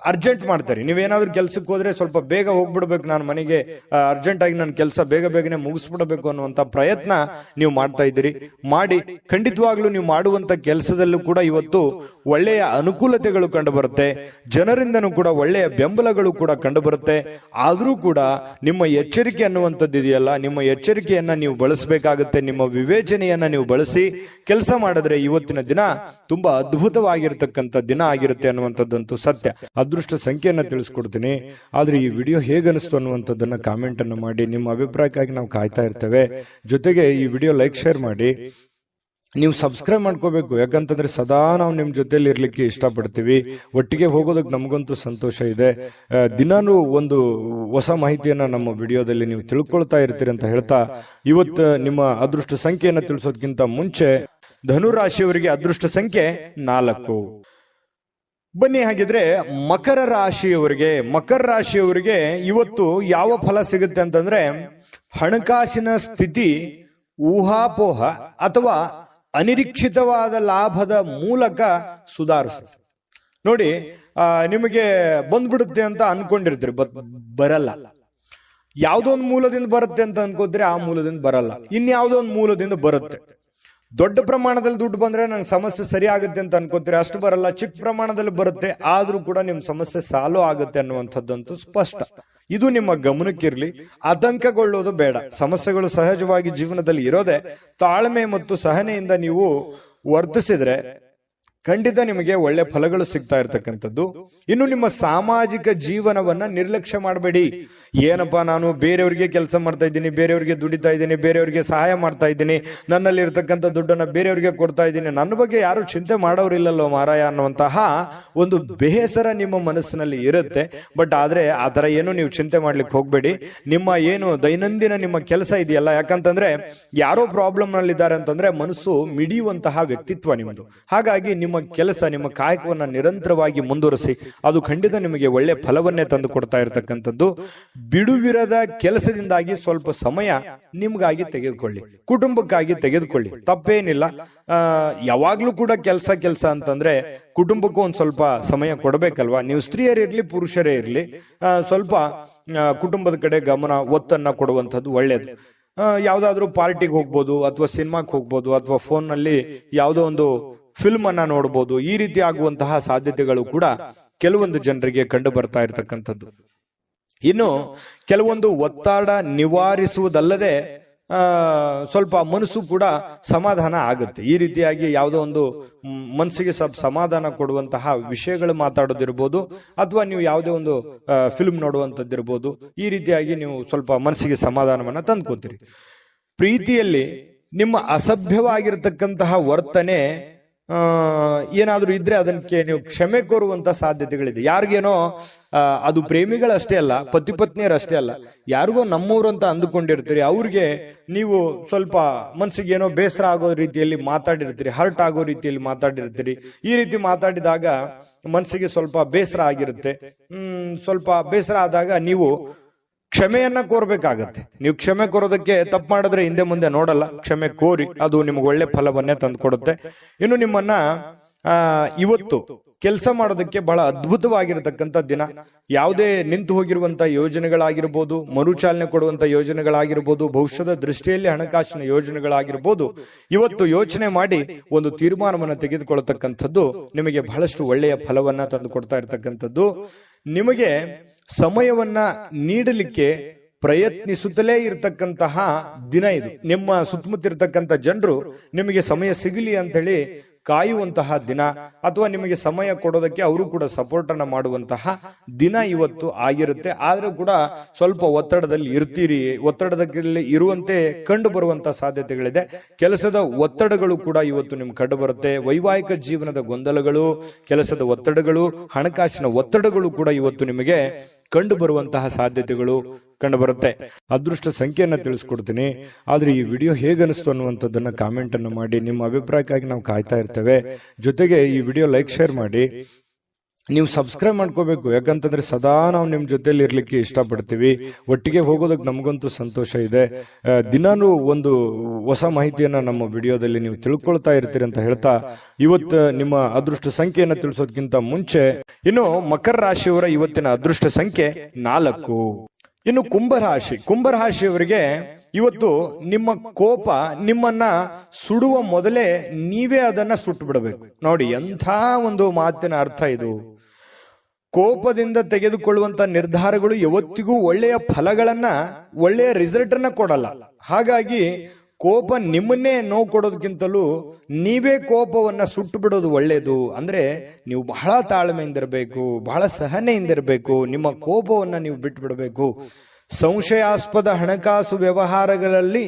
ಅರ್ಜೆಂಟ್ ಮಾಡ್ತಾರೆ. ನೀವೇನಾದ್ರೂ ಕೆಲ್ಸಕ್ಕೆ ಹೋದ್ರೆ ಸ್ವಲ್ಪ ಬೇಗ ಹೋಗ್ಬಿಡ್ಬೇಕು, ನಾನು ಮನೆಗೆ ಅರ್ಜೆಂಟ್ ಆಗಿ ನನ್ನ ಕೆಲಸ ಬೇಗನೆ ಮುಗಿಸ್ಬಿಡಬೇಕು ಅನ್ನುವಂತ ಪ್ರಯತ್ನ ನೀವು ಮಾಡ್ತಾ ಇದ್ದೀರಿ. ಮಾಡಿ ಖಂಡಿತವಾಗ್ಲೂ ನೀವು ಮಾಡುವಂತ ಕೆಲಸದಲ್ಲೂ ಕೂಡ ಇವತ್ತು ಒಳ್ಳೆಯ ಅನುಕೂಲತೆಗಳು ಕಂಡು ಬರುತ್ತೆ. ಜನರಿಂದನೂ ಕೂಡ ಒಳ್ಳೆಯ ಬೆಂಬಲಗಳು ಕೂಡ ಕಂಡು ಬರುತ್ತೆ. ಆದ್ರೂ ಕೂಡ ನಿಮ್ಮ ಎಚ್ಚರಿಕೆ ಅನ್ನುವಂಥದ್ದು ಇದೆಯಲ್ಲ, ನಿಮ್ಮ ಎಚ್ಚರಿಕೆಯನ್ನ ನೀವು ಬಳಸಬೇಕಾಗುತ್ತೆ. ನಿಮ್ಮ ವಿವೇಚನೆಯನ್ನ ನೀವು ಬಳಸಿ ಕೆಲಸ ಮಾಡಿದ್ರೆ ಇವತ್ತಿನ ದಿನ ತುಂಬಾ ಅದ್ಭುತವಾಗಿರ್ತಕ್ಕಂಥ ದಿನ ಆಗಿರುತ್ತೆ ಅನ್ನುವಂಥದ್ದಂತೂ ಸತ್ಯ. ಅದೃಷ್ಟ ಸಂಖ್ಯೆಯನ್ನ ತಿಳಿಸ್ಕೊಡ್ತೀನಿ. ಆದ್ರೆ ಈ ವಿಡಿಯೋ ಹೇಗನಿಸ್ತು ಅನ್ನುವಂಥದ್ದನ್ನ ಕಾಮೆಂಟ್ ಅನ್ನು ಮಾಡಿ. ನಿಮ್ಮ ಅಭಿಪ್ರಾಯಕ್ಕಾಗಿ ನಾವು ಕಾಯ್ತಾ ಇರ್ತೇವೆ. ಜೊತೆಗೆ ಈ ವಿಡಿಯೋ ಲೈಕ್ ಶೇರ್ ಮಾಡಿ. ನೀವು ಸಬ್ಸ್ಕ್ರೈಬ್ ಮಾಡ್ಕೋಬೇಕು, ಯಾಕಂತಂದ್ರೆ ಸದಾ ನಾವು ನಿಮ್ ಜೊತೆಲಿ ಇರ್ಲಿಕ್ಕೆ ಇಷ್ಟಪಡ್ತೀವಿ. ಒಟ್ಟಿಗೆ ಹೋಗೋದಕ್ಕೆ ನಮಗಂತೂ ಸಂತೋಷ ಇದೆ. ದಿನಾನು ಒಂದು ಹೊಸ ಮಾಹಿತಿಯನ್ನ ನಮ್ಮ ವಿಡಿಯೋದಲ್ಲಿ ನೀವು ತಿಳ್ಕೊಳ್ತಾ ಇರ್ತೀರಿ ಅಂತ ಹೇಳ್ತಾ, ಇವತ್ತು ನಿಮ್ಮ ಅದೃಷ್ಟ ಸಂಖ್ಯೆಯನ್ನ ತಿಳಿಸೋದಕ್ಕಿಂತ ಮುಂಚೆ ಧನುರಾಶಿಯವರಿಗೆ ಅದೃಷ್ಟ ಸಂಖ್ಯೆ 4. ಬನ್ನಿ ಹಾಗಿದ್ರೆ ಮಕರ ರಾಶಿಯವರಿಗೆ ಇವತ್ತು ಯಾವ ಫಲ ಸಿಗುತ್ತೆ ಅಂತಂದ್ರೆ, ಹಣಕಾಸಿನ ಸ್ಥಿತಿ ಊಹಾಪೋಹ ಅಥವಾ ಅನಿರೀಕ್ಷಿತವಾದ ಲಾಭದ ಮೂಲಕ ಸುಧಾರಿಸುತ್ತೆ. ನೋಡಿ, ನಿಮಗೆ ಬಂದ್ಬಿಡುತ್ತೆ ಅಂತ ಅನ್ಕೊಂಡಿರ್ತೀರಿ, ಬರಲ್ಲ. ಯಾವುದೋ ಒಂದು ಮೂಲದಿಂದ ಬರುತ್ತೆ ಅಂತ ಅನ್ಕೋದ್ರೆ ಆ ಮೂಲದಿಂದ ಬರಲ್ಲ, ಇನ್ಯಾವುದೋ ಒಂದು ಮೂಲದಿಂದ ಬರುತ್ತೆ. ದೊಡ್ಡ ಪ್ರಮಾಣದಲ್ಲಿ ದುಡ್ಡು ಬಂದ್ರೆ ನಂಗೆ ಸಮಸ್ಯೆ ಸರಿ ಆಗುತ್ತೆ ಅಂತ ಅನ್ಕೋತೀರಿ, ಅಷ್ಟು ಬರಲ್ಲ. ಚಿಕ್ಕ ಪ್ರಮಾಣದಲ್ಲಿ ಬರುತ್ತೆ, ಆದ್ರೂ ಕೂಡ ನಿಮ್ ಸಮಸ್ಯೆ ಸಾಲ್ವ್ ಆಗುತ್ತೆ ಅನ್ನುವಂಥದ್ದಂತೂ ಸ್ಪಷ್ಟ. ಇದು ನಿಮ್ಮ ಗಮನಕ್ಕಿರ್ಲಿ, ಆತಂಕಗೊಳ್ಳೋದು ಬೇಡ. ಸಮಸ್ಯೆಗಳು ಸಹಜವಾಗಿ ಜೀವನದಲ್ಲಿ ಇರೋದೆ. ತಾಳ್ಮೆ ಮತ್ತು ಸಹನೆಯಿಂದ ನೀವು ವರ್ತಿಸಿದ್ರೆ ಖಂಡಿತ ನಿಮಗೆ ಒಳ್ಳೆ ಫಲಗಳು ಸಿಗ್ತಾ ಇರ್ತಕ್ಕಂಥದ್ದು. ಇನ್ನು ನಿಮ್ಮ ಸಾಮಾಜಿಕ ಜೀವನವನ್ನ ನಿರ್ಲಕ್ಷ್ಯ ಮಾಡಬೇಡಿ. ಏನಪ್ಪಾ, ನಾನು ಬೇರೆಯವರಿಗೆ ಕೆಲಸ ಮಾಡ್ತಾ ಇದ್ದೀನಿ, ಬೇರೆಯವರಿಗೆ ದುಡಿತಾ ಇದ್ದೀನಿ, ಬೇರೆಯವರಿಗೆ ಸಹಾಯ ಮಾಡ್ತಾ ಇದ್ದೀನಿ, ನನ್ನಲ್ಲಿ ಇರ್ತಕ್ಕಂಥ ದುಡ್ಡನ್ನ ಬೇರೆಯವರಿಗೆ ಕೊಡ್ತಾ ಇದ್ದೀನಿ, ನನ್ನ ಬಗ್ಗೆ ಯಾರು ಚಿಂತೆ ಮಾಡೋರಿಲ್ಲಲ್ಲೋ ಮಾರಾಯ ಅನ್ನುವಂತಹ ಒಂದು ಬೇಸರ ನಿಮ್ಮ ಮನಸ್ಸಿನಲ್ಲಿ ಇರುತ್ತೆ. ಬಟ್ ಆದ್ರೆ ಆ ತರ ಏನು ನೀವು ಚಿಂತೆ ಮಾಡ್ಲಿಕ್ಕೆ ಹೋಗ್ಬೇಡಿ. ನಿಮ್ಮ ಏನು ದೈನಂದಿನ ನಿಮ್ಮ ಕೆಲಸ ಇದೆಯಲ್ಲ, ಯಾಕಂತಂದ್ರೆ ಯಾರೋ ಪ್ರಾಬ್ಲಮ್ ನಲ್ಲಿದ್ದಾರೆ ಅಂತಂದ್ರೆ ಮನಸ್ಸು ಮಿಡಿಯುವಂತಹ ವ್ಯಕ್ತಿತ್ವ ನಿಮ್ಮದು. ಹಾಗಾಗಿ ನಿಮ್ಮ ಕೆಲಸ, ನಿಮ್ಮ ಕಾಯಕವನ್ನ ನಿರಂತರವಾಗಿ ಮುಂದುವರಿಸಿ, ಅದು ಖಂಡಿತ ನಿಮಗೆ ಒಳ್ಳೆ ಫಲವನ್ನೇ ತಂದು ಕೊಡ್ತಾ ಇರತಕ್ಕಂಥದ್ದು. ಬಿಡುವಿರದ ಕೆಲಸದಿಂದಾಗಿ ಸ್ವಲ್ಪ ಸಮಯ ನಿಮ್ಗಾಗಿ ತೆಗೆದುಕೊಳ್ಳಿ, ಕುಟುಂಬಕ್ಕಾಗಿ ತೆಗೆದುಕೊಳ್ಳಿ, ತಪ್ಪೇನಿಲ್ಲ. ಯಾವಾಗ್ಲೂ ಕೂಡ ಕೆಲಸ ಅಂತಂದ್ರೆ ಕುಟುಂಬಕ್ಕೂ ಒಂದ್ ಸ್ವಲ್ಪ ಸಮಯ ಕೊಡಬೇಕಲ್ವಾ. ನೀವು ಸ್ತ್ರೀಯರಿರ್ಲಿ ಪುರುಷರೇ ಇರ್ಲಿ, ಸ್ವಲ್ಪ ಕುಟುಂಬದ ಕಡೆ ಒತ್ತನ್ನ ಕೊಡುವಂಥದ್ದು ಒಳ್ಳೇದು. ಯಾವ್ದಾದ್ರು ಪಾರ್ಟಿಗೆ ಹೋಗ್ಬೋದು, ಅಥವಾ ಸಿನಿಮಾಕ್ಕೆ ಹೋಗ್ಬೋದು, ಅಥವಾ ಫೋನ್ ನಲ್ಲಿ ಯಾವುದೋ ಒಂದು ಫಿಲ್ಮ್ ಅನ್ನ ನೋಡಬಹುದು. ಈ ರೀತಿ ಆಗುವಂತಹ ಸಾಧ್ಯತೆಗಳು ಕೂಡ ಕೆಲವೊಂದು ಜನರಿಗೆ ಕಂಡು ಬರ್ತಾ ಇರತಕ್ಕಂಥದ್ದು. ಇನ್ನು ಕೆಲವೊಂದು ಒತ್ತಡ ನಿವಾರಿಸುವುದಲ್ಲದೆ ಸ್ವಲ್ಪ ಮನಸ್ಸು ಕೂಡ ಸಮಾಧಾನ ಆಗುತ್ತೆ. ಈ ರೀತಿಯಾಗಿ ಯಾವುದೋ ಒಂದು ಮನಸ್ಸಿಗೆ ಸ್ವಲ್ಪ ಸಮಾಧಾನ ಕೊಡುವಂತಹ ವಿಷಯಗಳು ಮಾತಾಡೋದಿರ್ಬೋದು, ಅಥವಾ ನೀವು ಯಾವುದೇ ಒಂದು ಫಿಲ್ಮ್ ನೋಡುವಂಥದ್ದಿರ್ಬೋದು. ಈ ರೀತಿಯಾಗಿ ನೀವು ಸ್ವಲ್ಪ ಮನಸ್ಸಿಗೆ ಸಮಾಧಾನವನ್ನ ತಂದ್ಕೋತೀರಿ. ಪ್ರೀತಿಯಲ್ಲಿ ನಿಮ್ಮ ಅಸಭ್ಯವಾಗಿರ್ತಕ್ಕಂತಹ ವರ್ತನೆ ಏನಾದ್ರೂ ಇದ್ರೆ ಅದಕ್ಕೆ ನೀವು ಕ್ಷಮೆ ಕೋರುವಂತ ಸಾಧ್ಯತೆಗಳಿದೆ. ಯಾರಿಗೇನೋ ಅದು ಪ್ರೇಮಿಗಳಷ್ಟೇ ಅಲ್ಲ, ಪತಿ ಪತ್ನಿಯರಷ್ಟೇ ಅಲ್ಲ, ಯಾರಿಗೋ ನಮ್ಮೂರು ಅಂತ ಅಂದುಕೊಂಡಿರ್ತೀರಿ, ಅವ್ರಿಗೆ ನೀವು ಸ್ವಲ್ಪ ಮನ್ಸಿಗೆ ಏನೋ ಬೇಸರ ಆಗೋ ರೀತಿಯಲ್ಲಿ ಮಾತಾಡಿರ್ತೀರಿ, ಹರ್ಟ್ ಆಗೋ ರೀತಿಯಲ್ಲಿ ಮಾತಾಡಿರ್ತೀರಿ. ಈ ರೀತಿ ಮಾತಾಡಿದಾಗ ಮನಸ್ಸಿಗೆ ಸ್ವಲ್ಪ ಬೇಸರ ಆಗಿರುತ್ತೆ. ಸ್ವಲ್ಪ ಬೇಸರ ಆದಾಗ ನೀವು ಕ್ಷಮೆಯನ್ನ ಕೋರ್ಬೇಕಾಗತ್ತೆ. ನೀವು ಕ್ಷಮೆ ಕೋರೋದಕ್ಕೆ ತಪ್ಪು ಮಾಡಿದ್ರೆ ಹಿಂದೆ ಮುಂದೆ ನೋಡಲ್ಲ, ಕ್ಷಮೆ ಕೋರಿ, ಅದು ನಿಮ್ಗೆ ಒಳ್ಳೆ ಫಲವನ್ನೇ ತಂದು ಕೊಡುತ್ತೆ. ಇನ್ನು ನಿಮ್ಮನ್ನ ಇವತ್ತು ಕೆಲಸ ಮಾಡೋದಕ್ಕೆ ಬಹಳ ಅದ್ಭುತವಾಗಿರತಕ್ಕಂಥ ದಿನ. ಯಾವುದೇ ನಿಂತು ಹೋಗಿರುವಂತ ಯೋಜನೆಗಳಾಗಿರ್ಬೋದು, ಮರುಚಾಲನೆ ಕೊಡುವಂತ ಯೋಜನೆಗಳಾಗಿರ್ಬೋದು, ಭವಿಷ್ಯದ ದೃಷ್ಟಿಯಲ್ಲಿ ಹಣಕಾಸಿನ ಯೋಜನೆಗಳಾಗಿರ್ಬೋದು, ಇವತ್ತು ಯೋಚನೆ ಮಾಡಿ ಒಂದು ತೀರ್ಮಾನವನ್ನು ತೆಗೆದುಕೊಳ್ಳತಕ್ಕಂಥದ್ದು ನಿಮಗೆ ಬಹಳಷ್ಟು ಒಳ್ಳೆಯ ಫಲವನ್ನ ತಂದು ಕೊಡ್ತಾ ಇರತಕ್ಕಂಥದ್ದು. ನಿಮಗೆ ಸಮಯವನ್ನ ನೀಡಲಿಕ್ಕೆ ಪ್ರಯತ್ನಿಸುತ್ತಲೇ ಇರತಕ್ಕಂತಹ ದಿನ ಇದು. ನಿಮ್ಮ ಸುತ್ತಮುತ್ತ ಇರತಕ್ಕಂಥ ಜನರು ನಿಮಗೆ ಸಮಯ ಸಿಗಲಿ ಅಂತ ಹೇಳಿ ಕಾಯುವಂತಹ ದಿನ, ಅಥವಾ ನಿಮಗೆ ಸಮಯ ಕೊಡೋದಕ್ಕೆ ಅವರು ಕೂಡ ಸಪೋರ್ಟ್ ಅನ್ನ ಮಾಡುವಂತಹ ದಿನ ಇವತ್ತು ಆಗಿರುತ್ತೆ. ಆದ್ರೂ ಕೂಡ ಸ್ವಲ್ಪ ಒತ್ತಡದಲ್ಲಿ ಇರ್ತೀರಿ. ಒತ್ತಡದಲ್ಲಿ ಇರುವಂತೆ ಕಂಡು ಬರುವಂತಹ ಸಾಧ್ಯತೆಗಳಿದೆ. ಕೆಲಸದ ಒತ್ತಡಗಳು ಕೂಡ ಇವತ್ತು ನಿಮ್ಗೆ ಕಂಡು ಬರುತ್ತೆ. ವೈವಾಹಿಕ ಜೀವನದ ಗೊಂದಲಗಳು, ಕೆಲಸದ ಒತ್ತಡಗಳು, ಹಣಕಾಸಿನ ಒತ್ತಡಗಳು ಕೂಡ ಇವತ್ತು ನಿಮಗೆ ಕಂಡು ಬರುವಂತಹ ಸಾಧ್ಯತೆಗಳು ಕಂಡು ಬರುತ್ತೆ. ಅದೃಷ್ಟ ಸಂಖ್ಯೆಯನ್ನ ತಿಳಿಸ್ಕೊಡ್ತೀನಿ. ಆದ್ರೆ ಈ ವಿಡಿಯೋ ಹೇಗನಿಸ್ತು ಅನ್ನುವಂಥದ್ದನ್ನ ಕಾಮೆಂಟ್ ಅನ್ನು ಮಾಡಿ. ನಿಮ್ಮ ಅಭಿಪ್ರಾಯಕ್ಕಾಗಿ ನಾವು ಕಾಯ್ತಾ ಇರ್ತೇವೆ. ಜೊತೆಗೆ ಈ ವಿಡಿಯೋ ಲೈಕ್, ಶೇರ್ ಮಾಡಿ. ನೀವು ಸಬ್ಸ್ಕ್ರೈಬ್ ಮಾಡ್ಕೋಬೇಕು, ಯಾಕಂತಂದ್ರೆ ಸದಾ ನಾವು ನಿಮ್ ಜೊತೆಲಿ ಇರ್ಲಿಕ್ಕೆ ಇಷ್ಟಪಡ್ತೀವಿ. ಒಟ್ಟಿಗೆ ಹೋಗೋದಕ್ಕೆ ನಮಗಂತೂ ಸಂತೋಷ ಇದೆ. ದಿನಾನು ಒಂದು ಹೊಸ ಮಾಹಿತಿಯನ್ನ ನಮ್ಮ ವಿಡಿಯೋದಲ್ಲಿ ನೀವು ತಿಳ್ಕೊಳ್ತಾ ಇರ್ತೀರಿ ಅಂತ ಹೇಳ್ತಾ, ಇವತ್ತು ನಿಮ್ಮ ಅದೃಷ್ಟ ಸಂಖ್ಯೆಯನ್ನ ತಿಳಿಸೋದಕ್ಕಿಂತ ಮುಂಚೆ ಇನ್ನು ಮಕರ ರಾಶಿಯವರ ಇವತ್ತಿನ ಅದೃಷ್ಟ ಸಂಖ್ಯೆ 4. ಇನ್ನು ಕುಂಭರಾಶಿಯವರಿಗೆ ಇವತ್ತು ನಿಮ್ಮ ಕೋಪ ನಿಮ್ಮನ್ನ ಸುಡುವ ಮೊದಲೇ ನೀವೇ ಅದನ್ನ ಸುಟ್ಟು ಬಿಡಬೇಕು. ನೋಡಿ, ಎಂಥ ಒಂದು ಮಾತಿನ ಅರ್ಥ ಇದು. ಕೋಪದಿಂದ ತೆಗೆದುಕೊಳ್ಳುವಂತ ನಿರ್ಧಾರಗಳು ಯಾವತ್ತಿಗೂ ಒಳ್ಳೆಯ ಫಲಗಳನ್ನ, ಒಳ್ಳೆಯ ರಿಸಲ್ಟ್ ಅನ್ನ ಕೊಡಲ್ಲ. ಹಾಗಾಗಿ ಕೋಪ ನಿಮ್ಮನ್ನೇ ನೋವು ಕೊಡೋದಕ್ಕಿಂತಲೂ ನೀವೇ ಕೋಪವನ್ನ ಸುಟ್ಟು ಬಿಡೋದು ಒಳ್ಳೇದು. ಅಂದ್ರೆ ನೀವು ಬಹಳ ತಾಳ್ಮೆಯಿಂದಿರಬೇಕು, ಬಹಳ ಸಹನೆಯಿಂದಿರಬೇಕು. ನಿಮ್ಮ ಕೋಪವನ್ನ ನೀವು ಬಿಟ್ಟು ಬಿಡಬೇಕು. ಸಂಶಯಾಸ್ಪದ ಹಣಕಾಸು ವ್ಯವಹಾರಗಳಲ್ಲಿ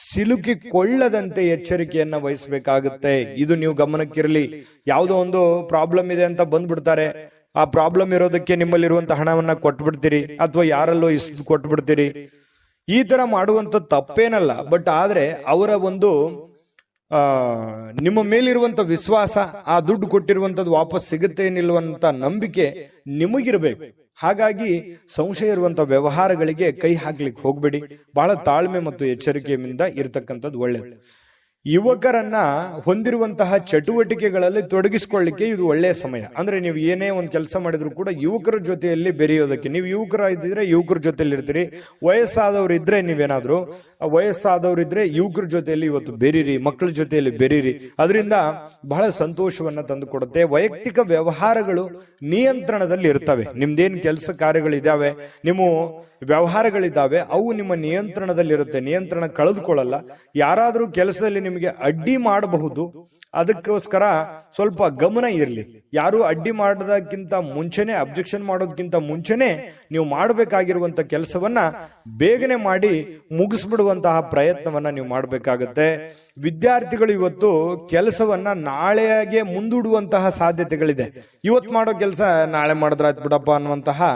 ಸಿಲುಕಿಕೊಳ್ಳದಂತೆ ಎಚ್ಚರಿಕೆಯನ್ನ ವಹಿಸಬೇಕಾಗುತ್ತೆ. ಇದು ನೀವು ಗಮನಕ್ಕಿರಲಿ. ಯಾವುದೋ ಒಂದು ಪ್ರಾಬ್ಲಮ್ ಇದೆ ಅಂತ ಬಂದ್ಬಿಡ್ತಾರೆ. ಆ ಪ್ರಾಬ್ಲಮ್ ಇರೋದಕ್ಕೆ ನಿಮ್ಮಲ್ಲಿರುವಂತ ಹಣವನ್ನ ಕೊಟ್ಬಿಡ್ತೀರಿ, ಅಥವಾ ಯಾರಲ್ಲೋ ಕೊಟ್ಬಿಡ್ತೀರಿ. ಈ ತರ ಮಾಡುವಂತ ತಪ್ಪೇನಲ್ಲ. ಬಟ್ ಆದ್ರೆ ಅವರ ಒಂದು ನಿಮ್ಮ ಮೇಲಿರುವಂತ ವಿಶ್ವಾಸ, ಆ ದುಡ್ಡು ಕೊಟ್ಟಿರುವಂತದ್ದು ವಾಪಸ್ ಸಿಗುತ್ತೆ ನಿಲ್ಲುವಂತ ನಂಬಿಕೆ ನಿಮಗಿರ್ಬೇಕು. ಹಾಗಾಗಿ ಸಂಶಯ ಇರುವಂತ ವ್ಯವಹಾರಗಳಿಗೆ ಕೈ ಹಾಕ್ಲಿಕ್ಕೆ ಹೋಗ್ಬೇಡಿ. ಬಹಳ ತಾಳ್ಮೆ ಮತ್ತು ಎಚ್ಚರಿಕೆಯಿಂದ ಇರತಕ್ಕಂಥದ್ದು ಒಳ್ಳೆಯದು. ಯುವಕರನ್ನ ಹೊಂದಿರುವಂತಹ ಚಟುವಟಿಕೆಗಳಲ್ಲಿ ತೊಡಗಿಸಿಕೊಳ್ಳಿಕ್ಕೆ ಇದು ಒಳ್ಳೆಯ ಸಮಯ. ಅಂದ್ರೆ ನೀವು ಏನೇ ಒಂದು ಕೆಲಸ ಮಾಡಿದ್ರು ಕೂಡ ಯುವಕರ ಜೊತೆಯಲ್ಲಿ ಬೆರೆಯೋದಕ್ಕೆ. ನೀವು ಯುವಕರ ಇದ್ದಿದ್ರೆ ಯುವಕರ ಜೊತೆಯಲ್ಲಿ ಇರ್ತೀರಿ. ವಯಸ್ಸಾದವ್ರು ಇದ್ರೆ ನೀವೇನಾದ್ರು ವಯಸ್ಸಾದವರಿದ್ರೆ ಯುವಕರ ಜೊತೆಯಲ್ಲಿ ಇವತ್ತು ಬೆರೀರಿ, ಮಕ್ಕಳ ಜೊತೆಯಲ್ಲಿ ಬೆರೀರಿ. ಅದರಿಂದ ಬಹಳ ಸಂತೋಷವನ್ನ ತಂದು ಕೊಡುತ್ತೆ. ವೈಯಕ್ತಿಕ ವ್ಯವಹಾರಗಳು ನಿಯಂತ್ರಣದಲ್ಲಿ ಇರ್ತವೆ. ನಿಮ್ದೇನ್ ಕೆಲಸ ಕಾರ್ಯಗಳಿದಾವೆ, ನಿಮ್ಮ ವ್ಯವಹಾರಗಳಿದ್ದಾವೆ, ಅವು ನಿಮ್ಮ ನಿಯಂತ್ರಣದಲ್ಲಿರುತ್ತೆ. ನಿಯಂತ್ರಣ ಕಳೆದುಕೊಳ್ಳಲ್ಲ. ಯಾರಾದ್ರೂ ಕೆಲಸದಲ್ಲಿ ನಿಮಗೆ ಅಡ್ಡಿ ಮಾಡಬಹುದು, ಅದಕ್ಕೋಸ್ಕರ ಸ್ವಲ್ಪ ಗಮನ ಇರಲಿ. ಯಾರು ಅಡ್ಡಿ ಮಾಡೋದಕ್ಕಿಂತ ಮುಂಚೆನೆ, ಅಬ್ಜೆಕ್ಷನ್ ಮಾಡೋದಕ್ಕಿಂತ ಮುಂಚೆನೆ ನೀವು ಮಾಡಬೇಕಾಗಿರುವಂತ ಕೆಲಸವನ್ನ ಬೇಗನೆ ಮಾಡಿ ಮುಗಿಸ್ಬಿಡುವಂತಹ ಪ್ರಯತ್ನವನ್ನ ನೀವು ಮಾಡಬೇಕಾಗತ್ತೆ. ವಿದ್ಯಾರ್ಥಿಗಳು ಇವತ್ತು ಕೆಲಸವನ್ನ ನಾಳೆಗೆ ಮುಂದೂಡುವಂತಹ ಸಾಧ್ಯತೆಗಳಿದೆ. ಇವತ್ತು ಮಾಡೋ ಕೆಲಸ ನಾಳೆ ಮಾಡಿದ್ರಾಯ್ತು ಬಿಡಪ್ಪ ಅನ್ನುವಂತಹ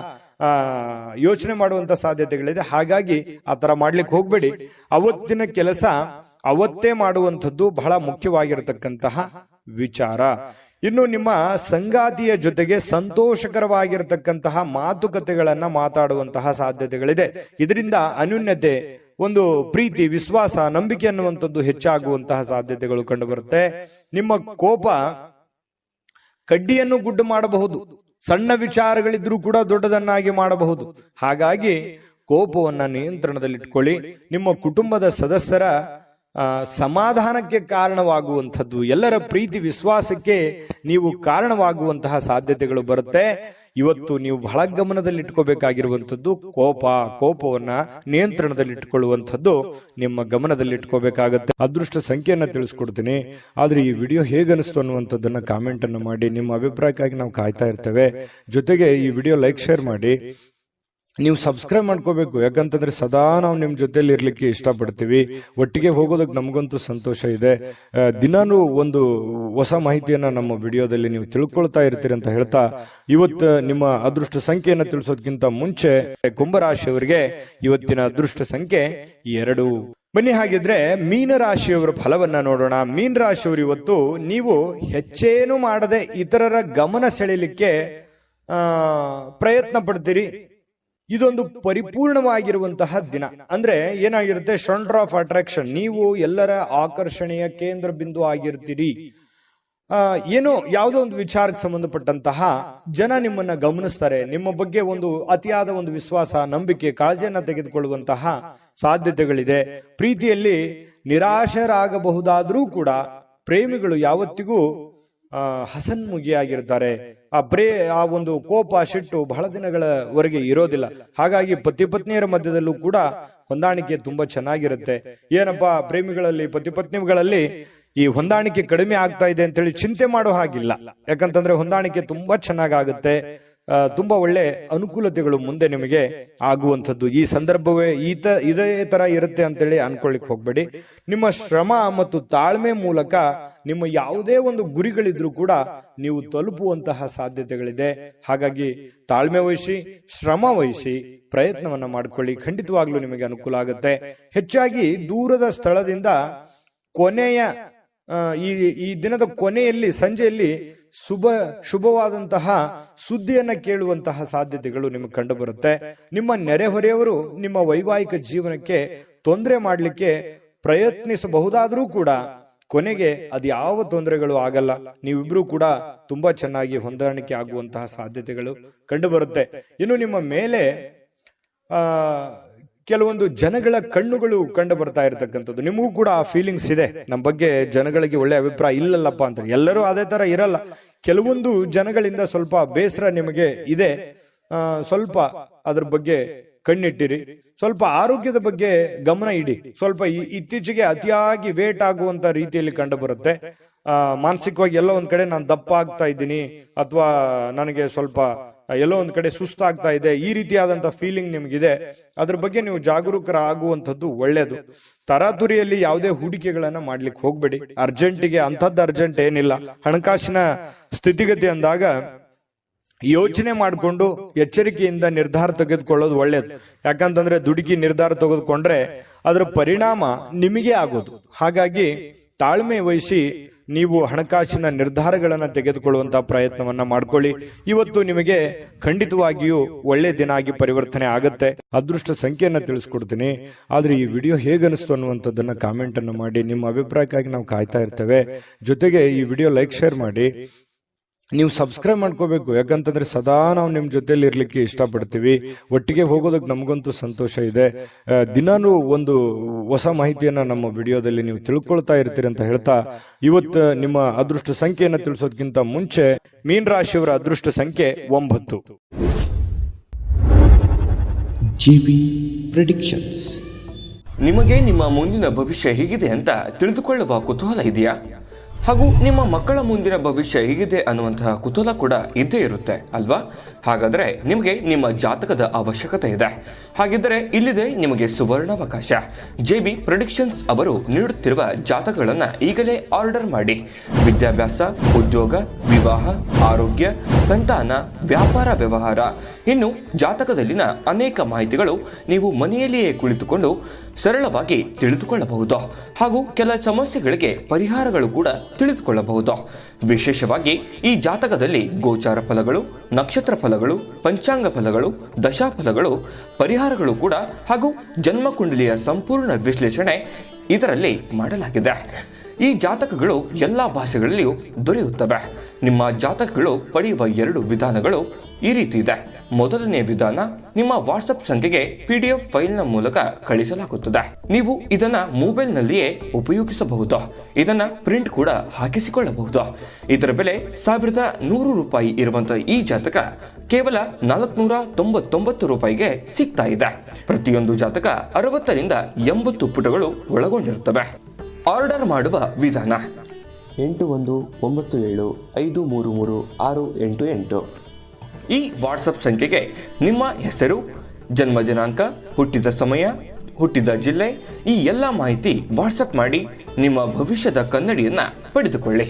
ಯೋಚನೆ ಮಾಡುವಂತ ಸಾಧ್ಯತೆಗಳಿದೆ. ಹಾಗಾಗಿ ಆ ತರ ಮಾಡ್ಲಿಕ್ಕೆ ಹೋಗ್ಬೇಡಿ. ಅವತ್ತಿನ ಕೆಲಸ ಅವತ್ತೇ ಮಾಡುವಂಥದ್ದು ಬಹಳ ಮುಖ್ಯವಾಗಿರತಕ್ಕಂತಹ ವಿಚಾರ. ಇನ್ನು ನಿಮ್ಮ ಸಂಗಾತಿಯ ಜೊತೆಗೆ ಸಂತೋಷಕರವಾಗಿರತಕ್ಕಂತಹ ಮಾತುಕತೆಗಳನ್ನ ಮಾತಾಡುವಂತಹ ಸಾಧ್ಯತೆಗಳಿದೆ. ಇದರಿಂದ ಅನ್ಯೋನ್ಯತೆ, ಒಂದು ಪ್ರೀತಿ, ವಿಶ್ವಾಸ, ನಂಬಿಕೆ ಅನ್ನುವಂಥದ್ದು ಹೆಚ್ಚಾಗುವಂತಹ ಸಾಧ್ಯತೆಗಳು ಕಂಡು ಬರುತ್ತೆ. ನಿಮ್ಮ ಕೋಪ ಕಡ್ಡಿಯನ್ನು ಗುಡ್ಡು ಮಾಡಬಹುದು. ಸಣ್ಣ ವಿಚಾರಗಳಿದ್ರೂ ಕೂಡ ದೊಡ್ಡದನ್ನಾಗಿ ಮಾಡಬಹುದು. ಹಾಗಾಗಿ ಕೋಪವನ್ನ ನಿಯಂತ್ರಣದಲ್ಲಿಟ್ಕೊಳ್ಳಿ. ನಿಮ್ಮ ಕುಟುಂಬದ ಸದಸ್ಯರ ಸಮಾಧಾನಕ್ಕೆ ಕಾರಣವಾಗುವಂಥದ್ದು, ಎಲ್ಲರ ಪ್ರೀತಿ ವಿಶ್ವಾಸಕ್ಕೆ ನೀವು ಕಾರಣವಾಗುವಂತಹ ಸಾಧ್ಯತೆಗಳು ಬರುತ್ತೆ. ಇವತ್ತು ನೀವು ಬಹಳ ಗಮನದಲ್ಲಿಟ್ಕೋಬೇಕಾಗಿರುವಂಥದ್ದು ಕೋಪವನ್ನ ನಿಯಂತ್ರಣದಲ್ಲಿಟ್ಟುಕೊಳ್ಳುವಂಥದ್ದು ನಿಮ್ಮ ಗಮನದಲ್ಲಿಟ್ಕೋಬೇಕಾಗತ್ತೆ. ಅದೃಷ್ಟ ಸಂಖ್ಯೆಯನ್ನ ತಿಳಿಸ್ಕೊಡ್ತೀನಿ. ಆದ್ರೆ ಈ ವಿಡಿಯೋ ಹೇಗನಿಸ್ತು ಅನ್ನುವಂಥದ್ದನ್ನ ಕಾಮೆಂಟ್ ಅನ್ನು ಮಾಡಿ. ನಿಮ್ಮ ಅಭಿಪ್ರಾಯಕ್ಕಾಗಿ ನಾವು ಕಾಯ್ತಾ ಇರ್ತೇವೆ. ಜೊತೆಗೆ ಈ ವಿಡಿಯೋ ಲೈಕ್, ಶೇರ್ ಮಾಡಿ. ನೀವು ಸಬ್ಸ್ಕ್ರೈಬ್ ಮಾಡ್ಕೋಬೇಕು. ಯಾಕಂತಂದ್ರೆ ಸದಾ ನಾವು ನಿಮ್ ಜೊತೆಲಿ ಇರ್ಲಿಕ್ಕೆ ಇಷ್ಟಪಡ್ತೀವಿ. ಒಟ್ಟಿಗೆ ಹೋಗೋದಕ್ಕೆ ನಮಗಂತೂ ಸಂತೋಷ ಇದೆ. ದಿನಾನು ಒಂದು ಹೊಸ ಮಾಹಿತಿಯನ್ನ ನಮ್ಮ ವಿಡಿಯೋದಲ್ಲಿ ನೀವು ತಿಳ್ಕೊಳ್ತಾ ಇರ್ತೀರಿ ಅಂತ ಹೇಳ್ತಾ, ಇವತ್ತು ನಿಮ್ಮ ಅದೃಷ್ಟ ಸಂಖ್ಯೆಯನ್ನು ತಿಳಿಸೋದಕ್ಕಿಂತ ಮುಂಚೆ ಕುಂಭರಾಶಿಯವರಿಗೆ ಇವತ್ತಿನ ಅದೃಷ್ಟ ಸಂಖ್ಯೆ 2. ಬನ್ನಿ ಹಾಗಿದ್ರೆ ಮೀನರಾಶಿಯವರ ಫಲವನ್ನ ನೋಡೋಣ. ಮೀನರಾಶಿಯವರು ಇವತ್ತು ನೀವು ಹೆಚ್ಚೇನು ಮಾಡದೆ ಇತರರ ಗಮನ ಸೆಳೆಯಲಿಕ್ಕೆ ಪ್ರಯತ್ನ ಪಡ್ತೀರಿ. ಇದೊಂದು ಪರಿಪೂರ್ಣವಾಗಿರುವಂತಹ ದಿನ. ಅಂದ್ರೆ ಏನಾಗಿರುತ್ತೆ, ಸೆಂಟರ್ ಆಫ್ ಅಟ್ರಾಕ್ಷನ್. ನೀವು ಎಲ್ಲರ ಆಕರ್ಷಣೆಯ ಕೇಂದ್ರ ಬಿಂದು ಆಗಿರ್ತೀರಿ. ಏನೋ ಯಾವುದೋ ಒಂದು ವಿಚಾರಕ್ಕೆ ಸಂಬಂಧಪಟ್ಟಂತಹ ಜನ ನಿಮ್ಮನ್ನ ಗಮನಿಸ್ತಾರೆ. ನಿಮ್ಮ ಬಗ್ಗೆ ಒಂದು ಅತಿಯಾದ ಒಂದು ವಿಶ್ವಾಸ, ನಂಬಿಕೆ, ಕಾಳಜಿಯನ್ನ ತೆಗೆದುಕೊಳ್ಳುವಂತಹ ಸಾಧ್ಯತೆಗಳಿದೆ. ಪ್ರೀತಿಯಲ್ಲಿ ನಿರಾಶರಾಗಬಹುದಾದ್ರೂ ಕೂಡ ಪ್ರೇಮಿಗಳು ಯಾವತ್ತಿಗೂ ಹಸನ್ಮುಖಿಯಾಗಿರ್ತಾರೆ. ಆ ಒಂದು ಕೋಪ, ಸಿಟ್ಟು ಬಹಳ ದಿನಗಳವರೆಗೆ ಇರೋದಿಲ್ಲ. ಹಾಗಾಗಿ ಪತಿ ಪತ್ನಿಯರ ಮಧ್ಯದಲ್ಲೂ ಕೂಡ ಹೊಂದಾಣಿಕೆ ತುಂಬಾ ಚೆನ್ನಾಗಿರುತ್ತೆ. ಏನಪ್ಪಾ ಪ್ರೇಮಿಗಳಲ್ಲಿ, ಪತಿ ಪತ್ನಿಗಳಲ್ಲಿ ಈ ಹೊಂದಾಣಿಕೆ ಕಡಿಮೆ ಆಗ್ತಾ ಇದೆ ಅಂತೇಳಿ ಚಿಂತೆ ಮಾಡೋ ಹಾಗಿಲ್ಲ. ಯಾಕಂತಂದ್ರೆ ಹೊಂದಾಣಿಕೆ ತುಂಬಾ ಚೆನ್ನಾಗಾಗುತ್ತೆ. ತುಂಬಾ ಒಳ್ಳೆ ಅನುಕೂಲತೆಗಳು ಮುಂದೆ ನಿಮಗೆ ಆಗುವಂಥದ್ದು. ಈ ಸಂದರ್ಭವೇ ಇದೇ ತರ ಇರುತ್ತೆ ಅಂತೇಳಿ ಅನ್ಕೊಳ್ಳಿಕ್ ಹೋಗ್ಬೇಡಿ. ನಿಮ್ಮ ಶ್ರಮ ಮತ್ತು ತಾಳ್ಮೆ ಮೂಲಕ ನಿಮ್ಮ ಯಾವುದೇ ಒಂದು ಗುರಿಗಳಿದ್ರೂ ಕೂಡ ನೀವು ತಲುಪುವಂತಹ ಸಾಧ್ಯತೆಗಳಿದೆ. ಹಾಗಾಗಿ ತಾಳ್ಮೆ ವಹಿಸಿ, ಶ್ರಮ ವಹಿಸಿ, ಪ್ರಯತ್ನವನ್ನ ಮಾಡ್ಕೊಳ್ಳಿ. ಖಂಡಿತವಾಗ್ಲೂ ನಿಮಗೆ ಅನುಕೂಲ ಆಗುತ್ತೆ. ಹೆಚ್ಚಾಗಿ ದೂರದ ಸ್ಥಳದಿಂದ ಈ ದಿನದ ಕೊನೆಯಲ್ಲಿ, ಸಂಜೆಯಲ್ಲಿ ಶುಭವಾದಂತಹ ಸುದ್ದಿಯನ್ನ ಕೇಳುವಂತಹ ಸಾಧ್ಯತೆಗಳು ನಿಮಗೆ ಕಂಡು ಬರುತ್ತೆ. ನಿಮ್ಮ ನೆರೆಹೊರೆಯವರು ನಿಮ್ಮ ವೈವಾಹಿಕ ಜೀವನಕ್ಕೆ ತೊಂದರೆ ಮಾಡಲಿಕ್ಕೆ ಪ್ರಯತ್ನಿಸಬಹುದಾದ್ರೂ ಕೂಡ ಕೊನೆಗೆ ಅದ್ಯಾವ ತೊಂದರೆಗಳು ಆಗಲ್ಲ. ನೀವಿಬ್ರು ಕೂಡ ತುಂಬಾ ಚೆನ್ನಾಗಿ ಹೊಂದಾಣಿಕೆ ಆಗುವಂತಹ ಸಾಧ್ಯತೆಗಳು ಕಂಡು ಬರುತ್ತೆ. ಇನ್ನು ನಿಮ್ಮ ಮೇಲೆ ಕೆಲವೊಂದು ಜನಗಳ ಕಣ್ಣುಗಳು ಕಂಡು ಬರ್ತಾ ಇರತಕ್ಕಂಥದ್ದು. ನಿಮಗೂ ಕೂಡ ಆ ಫೀಲಿಂಗ್ಸ್ ಇದೆ, ನಮ್ಮ ಬಗ್ಗೆ ಜನಗಳಿಗೆ ಒಳ್ಳೆ ಅಭಿಪ್ರಾಯ ಇಲ್ಲಲ್ಲಪ್ಪ ಅಂತ. ಎಲ್ಲರೂ ಅದೇ ತರ ಇರಲ್ಲ. ಕೆಲವೊಂದು ಜನಗಳಿಂದ ಸ್ವಲ್ಪ ಬೇಸರ ನಿಮಗೆ ಇದೆ. ಸ್ವಲ್ಪ ಅದ್ರ ಬಗ್ಗೆ ಕಣ್ಣಿಟ್ಟಿರಿ. ಸ್ವಲ್ಪ ಆರೋಗ್ಯದ ಬಗ್ಗೆ ಗಮನ ಇಡಿ. ಸ್ವಲ್ಪ ಇತ್ತೀಚೆಗೆ ಅತಿಯಾಗಿ ವೇಟ್ ಆಗುವಂತ ರೀತಿಯಲ್ಲಿ ಕಂಡು ಬರುತ್ತೆ. ಮಾನಸಿಕವಾಗಿ ಎಲ್ಲೋ ಒಂದ್ ಕಡೆ ನಾನು ದಪ್ಪ ಆಗ್ತಾ ಇದ್ದೀನಿ, ಅಥವಾ ನನಗೆ ಸ್ವಲ್ಪ ಎಲ್ಲೋ ಒಂದ್ ಕಡೆ ಸುಸ್ತಾಗ್ತಾ ಇದೆ, ಈ ರೀತಿಯಾದಂತಹ ಫೀಲಿಂಗ್ ನಿಮ್ಗಿದೆ. ಅದ್ರ ಬಗ್ಗೆ ನೀವು ಜಾಗರೂಕರಾಗುವಂಥದ್ದು ಒಳ್ಳೇದು. ತರಾತುರಿಯಲ್ಲಿ ಯಾವುದೇ ಹೂಡಿಕೆಗಳನ್ನ ಮಾಡ್ಲಿಕ್ಕೆ ಹೋಗ್ಬೇಡಿ. ಅರ್ಜೆಂಟಿಗೆ ಅಂಥದ್ದು ಅರ್ಜೆಂಟ್ ಏನಿಲ್ಲ. ಹಣಕಾಸಿನ ಸ್ಥಿತಿಗತಿ ಅಂದಾಗ ಯೋಚನೆ ಮಾಡಿಕೊಂಡು ಎಚ್ಚರಿಕೆಯಿಂದ ನಿರ್ಧಾರ ತೆಗೆದುಕೊಳ್ಳೋದು ಒಳ್ಳೇದು. ಯಾಕಂತಂದ್ರೆ ದುಡುಕಿ ನಿರ್ಧಾರ ತೆಗೆದುಕೊಂಡ್ರೆ ಅದರ ಪರಿಣಾಮ ನಿಮಗೆ ಆಗೋದು. ಹಾಗಾಗಿ ತಾಳ್ಮೆ ವಹಿಸಿ ನೀವು ಹಣಕಾಸಿನ ನಿರ್ಧಾರಗಳನ್ನ ತೆಗೆದುಕೊಳ್ಳುವಂತಹ ಪ್ರಯತ್ನವನ್ನ ಮಾಡ್ಕೊಳ್ಳಿ. ಇವತ್ತು ನಿಮಗೆ ಖಂಡಿತವಾಗಿಯೂ ಒಳ್ಳೆ ದಿನ ಆಗಿ ಪರಿವರ್ತನೆ ಆಗುತ್ತೆ. ಅದೃಷ್ಟ ಸಂಖ್ಯೆಯನ್ನ ತಿಳಿಸ್ಕೊಡ್ತೀನಿ. ಆದ್ರೆ ಈ ವಿಡಿಯೋ ಹೇಗನಿಸ್ತು ಅನ್ನುವಂಥದ್ದನ್ನ ಕಾಮೆಂಟ್ ಅನ್ನು ಮಾಡಿ. ನಿಮ್ಮ ಅಭಿಪ್ರಾಯಕ್ಕಾಗಿ ನಾವು ಕಾಯ್ತಾ ಇರ್ತೇವೆ. ಜೊತೆಗೆ ಈ ವಿಡಿಯೋ ಲೈಕ್, ಶೇರ್ ಮಾಡಿ. ನೀವು ಸಬ್ಸ್ಕ್ರೈಬ್ ಮಾಡ್ಕೋಬೇಕು. ಯಾಕಂತಂದ್ರೆ ಸದಾ ನಾವು ನಿಮ್ ಜೊತೆಲಿ ಇರ್ಲಿಕ್ಕೆ ಇಷ್ಟಪಡ್ತೀವಿ. ಒಟ್ಟಿಗೆ ಹೋಗೋದಕ್ಕೆ ನಮಗಂತೂ ಸಂತೋಷ ಇದೆ. ದಿನಾನು ಒಂದು ಹೊಸ ಮಾಹಿತಿಯನ್ನ ನಮ್ಮ ವಿಡಿಯೋದಲ್ಲಿ ನೀವು ತಿಳ್ಕೊಳ್ತಾ ಇರ್ತೀರಿ ಅಂತ ಹೇಳ್ತಾ, ಇವತ್ತು ನಿಮ್ಮ ಅದೃಷ್ಟ ಸಂಖ್ಯೆಯನ್ನು ತಿಳಿಸೋದಕ್ಕಿಂತ ಮುಂಚೆ ಮೀನ ರಾಶಿಯವರ ಅದೃಷ್ಟ ಸಂಖ್ಯೆ 9. GB predictions. ನಿಮಗೆ ನಿಮ್ಮ ಮುಂದಿನ ಭವಿಷ್ಯ ಹೇಗಿದೆ ಅಂತ ತಿಳಿದುಕೊಳ್ಳುವ ಕುತೂಹಲ ಇದೆಯಾ? ಹಾಗೂ ನಿಮ್ಮ ಮಕ್ಕಳ ಮುಂದಿನ ಭವಿಷ್ಯ ಹೇಗಿದೆ ಅನ್ನುವಂತಹ ಕುತೂಹಲ ಕೂಡ ಇದ್ದೇ ಇರುತ್ತೆ ಅಲ್ವಾ? ಹಾಗಾದರೆ ನಿಮಗೆ ನಿಮ್ಮ ಜಾತಕದ ಅವಶ್ಯಕತೆ ಇದೆ. ಹಾಗಿದ್ದರೆ ಇಲ್ಲಿದೆ ನಿಮಗೆ ಸುವರ್ಣಾವಕಾಶ. JB ಪ್ರೆಡಿಕ್ಷನ್ಸ್ ಅವರು ನೀಡುತ್ತಿರುವ ಜಾತಕಗಳನ್ನು ಈಗಲೇ ಆರ್ಡರ್ ಮಾಡಿ. ವಿದ್ಯಾಭ್ಯಾಸ, ಉದ್ಯೋಗ, ವಿವಾಹ, ಆರೋಗ್ಯ, ಸಂತಾನ, ವ್ಯಾಪಾರ ವ್ಯವಹಾರ, ಇನ್ನು ಜಾತಕದಲ್ಲಿನ ಅನೇಕ ಮಾಹಿತಿಗಳು ನೀವು ಮನೆಯಲ್ಲಿಯೇ ಕುಳಿತುಕೊಂಡು ಸರಳವಾಗಿ ತಿಳಿದುಕೊಳ್ಳಬಹುದು. ಹಾಗೂ ಕೆಲ ಸಮಸ್ಯೆಗಳಿಗೆ ಪರಿಹಾರಗಳು ಕೂಡ ತಿಳಿದುಕೊಳ್ಳಬಹುದು. ವಿಶೇಷವಾಗಿ ಈ ಜಾತಕದಲ್ಲಿ ಗೋಚಾರ ಫಲಗಳು, ನಕ್ಷತ್ರ ಫಲಗಳು, ಪಂಚಾಂಗ ಫಲಗಳು, ದಶಾಫಲಗಳು, ಪರಿಹಾರಗಳು ಕೂಡ ಹಾಗೂ ಜನ್ಮಕುಂಡಲಿಯ ಸಂಪೂರ್ಣ ವಿಶ್ಲೇಷಣೆ ಇದರಲ್ಲಿ ಮಾಡಲಾಗಿದೆ. ಈ ಜಾತಕಗಳು ಎಲ್ಲ ಭಾಷೆಗಳಲ್ಲಿಯೂ ದೊರೆಯುತ್ತವೆ. ನಿಮ್ಮ ಜಾತಕಗಳು ಪಡೆಯುವ 2 ವಿಧಾನಗಳು ಈ ರೀತಿ ಇದೆ. ಮೊದಲನೇ ವಿಧಾನ, ನಿಮ್ಮ ವಾಟ್ಸಪ್ ಸಂಖ್ಯೆಗೆ PDF ಫೈಲ್ನ ಮೂಲಕ ಕಳಿಸಲಾಗುತ್ತದೆ. ನೀವು ಇದನ್ನ ಮೊಬೈಲ್ನಲ್ಲಿಯೇ ಉಪಯೋಗಿಸಬಹುದು. ಇದನ್ನ ಪ್ರಿಂಟ್ ಕೂಡ ಹಾಕಿಸಿಕೊಳ್ಳಬಹುದು. ಇದರ ಬೆಲೆ 1100 ರೂಪಾಯಿ ಇರುವಂತಹ ಈ ಜಾತಕ ಕೇವಲ 499 ರೂಪಾಯಿಗೆ ಸಿಗ್ತಾ ಇದೆ. ಪ್ರತಿಯೊಂದು ಜಾತಕ 60 ರಿಂದ 80 ಪುಟಗಳು ಒಳಗೊಂಡಿರುತ್ತವೆ. ಆರ್ಡರ್ ಮಾಡುವ ವಿಧಾನ: 8197533688. ಈ ವಾಟ್ಸಪ್ ಸಂಖ್ಯೆಗೆ ನಿಮ್ಮ ಹೆಸರು, ಜನ್ಮ ದಿನಾಂಕ, ಹುಟ್ಟಿದ ಸಮಯ, ಹುಟ್ಟಿದ ಜಿಲ್ಲೆ, ಈ ಎಲ್ಲ ಮಾಹಿತಿ ವಾಟ್ಸಪ್ ಮಾಡಿ ನಿಮ್ಮ ಭವಿಷ್ಯದ ಕನ್ನಡಿಯನ್ನ ಪಡೆದುಕೊಳ್ಳಿ.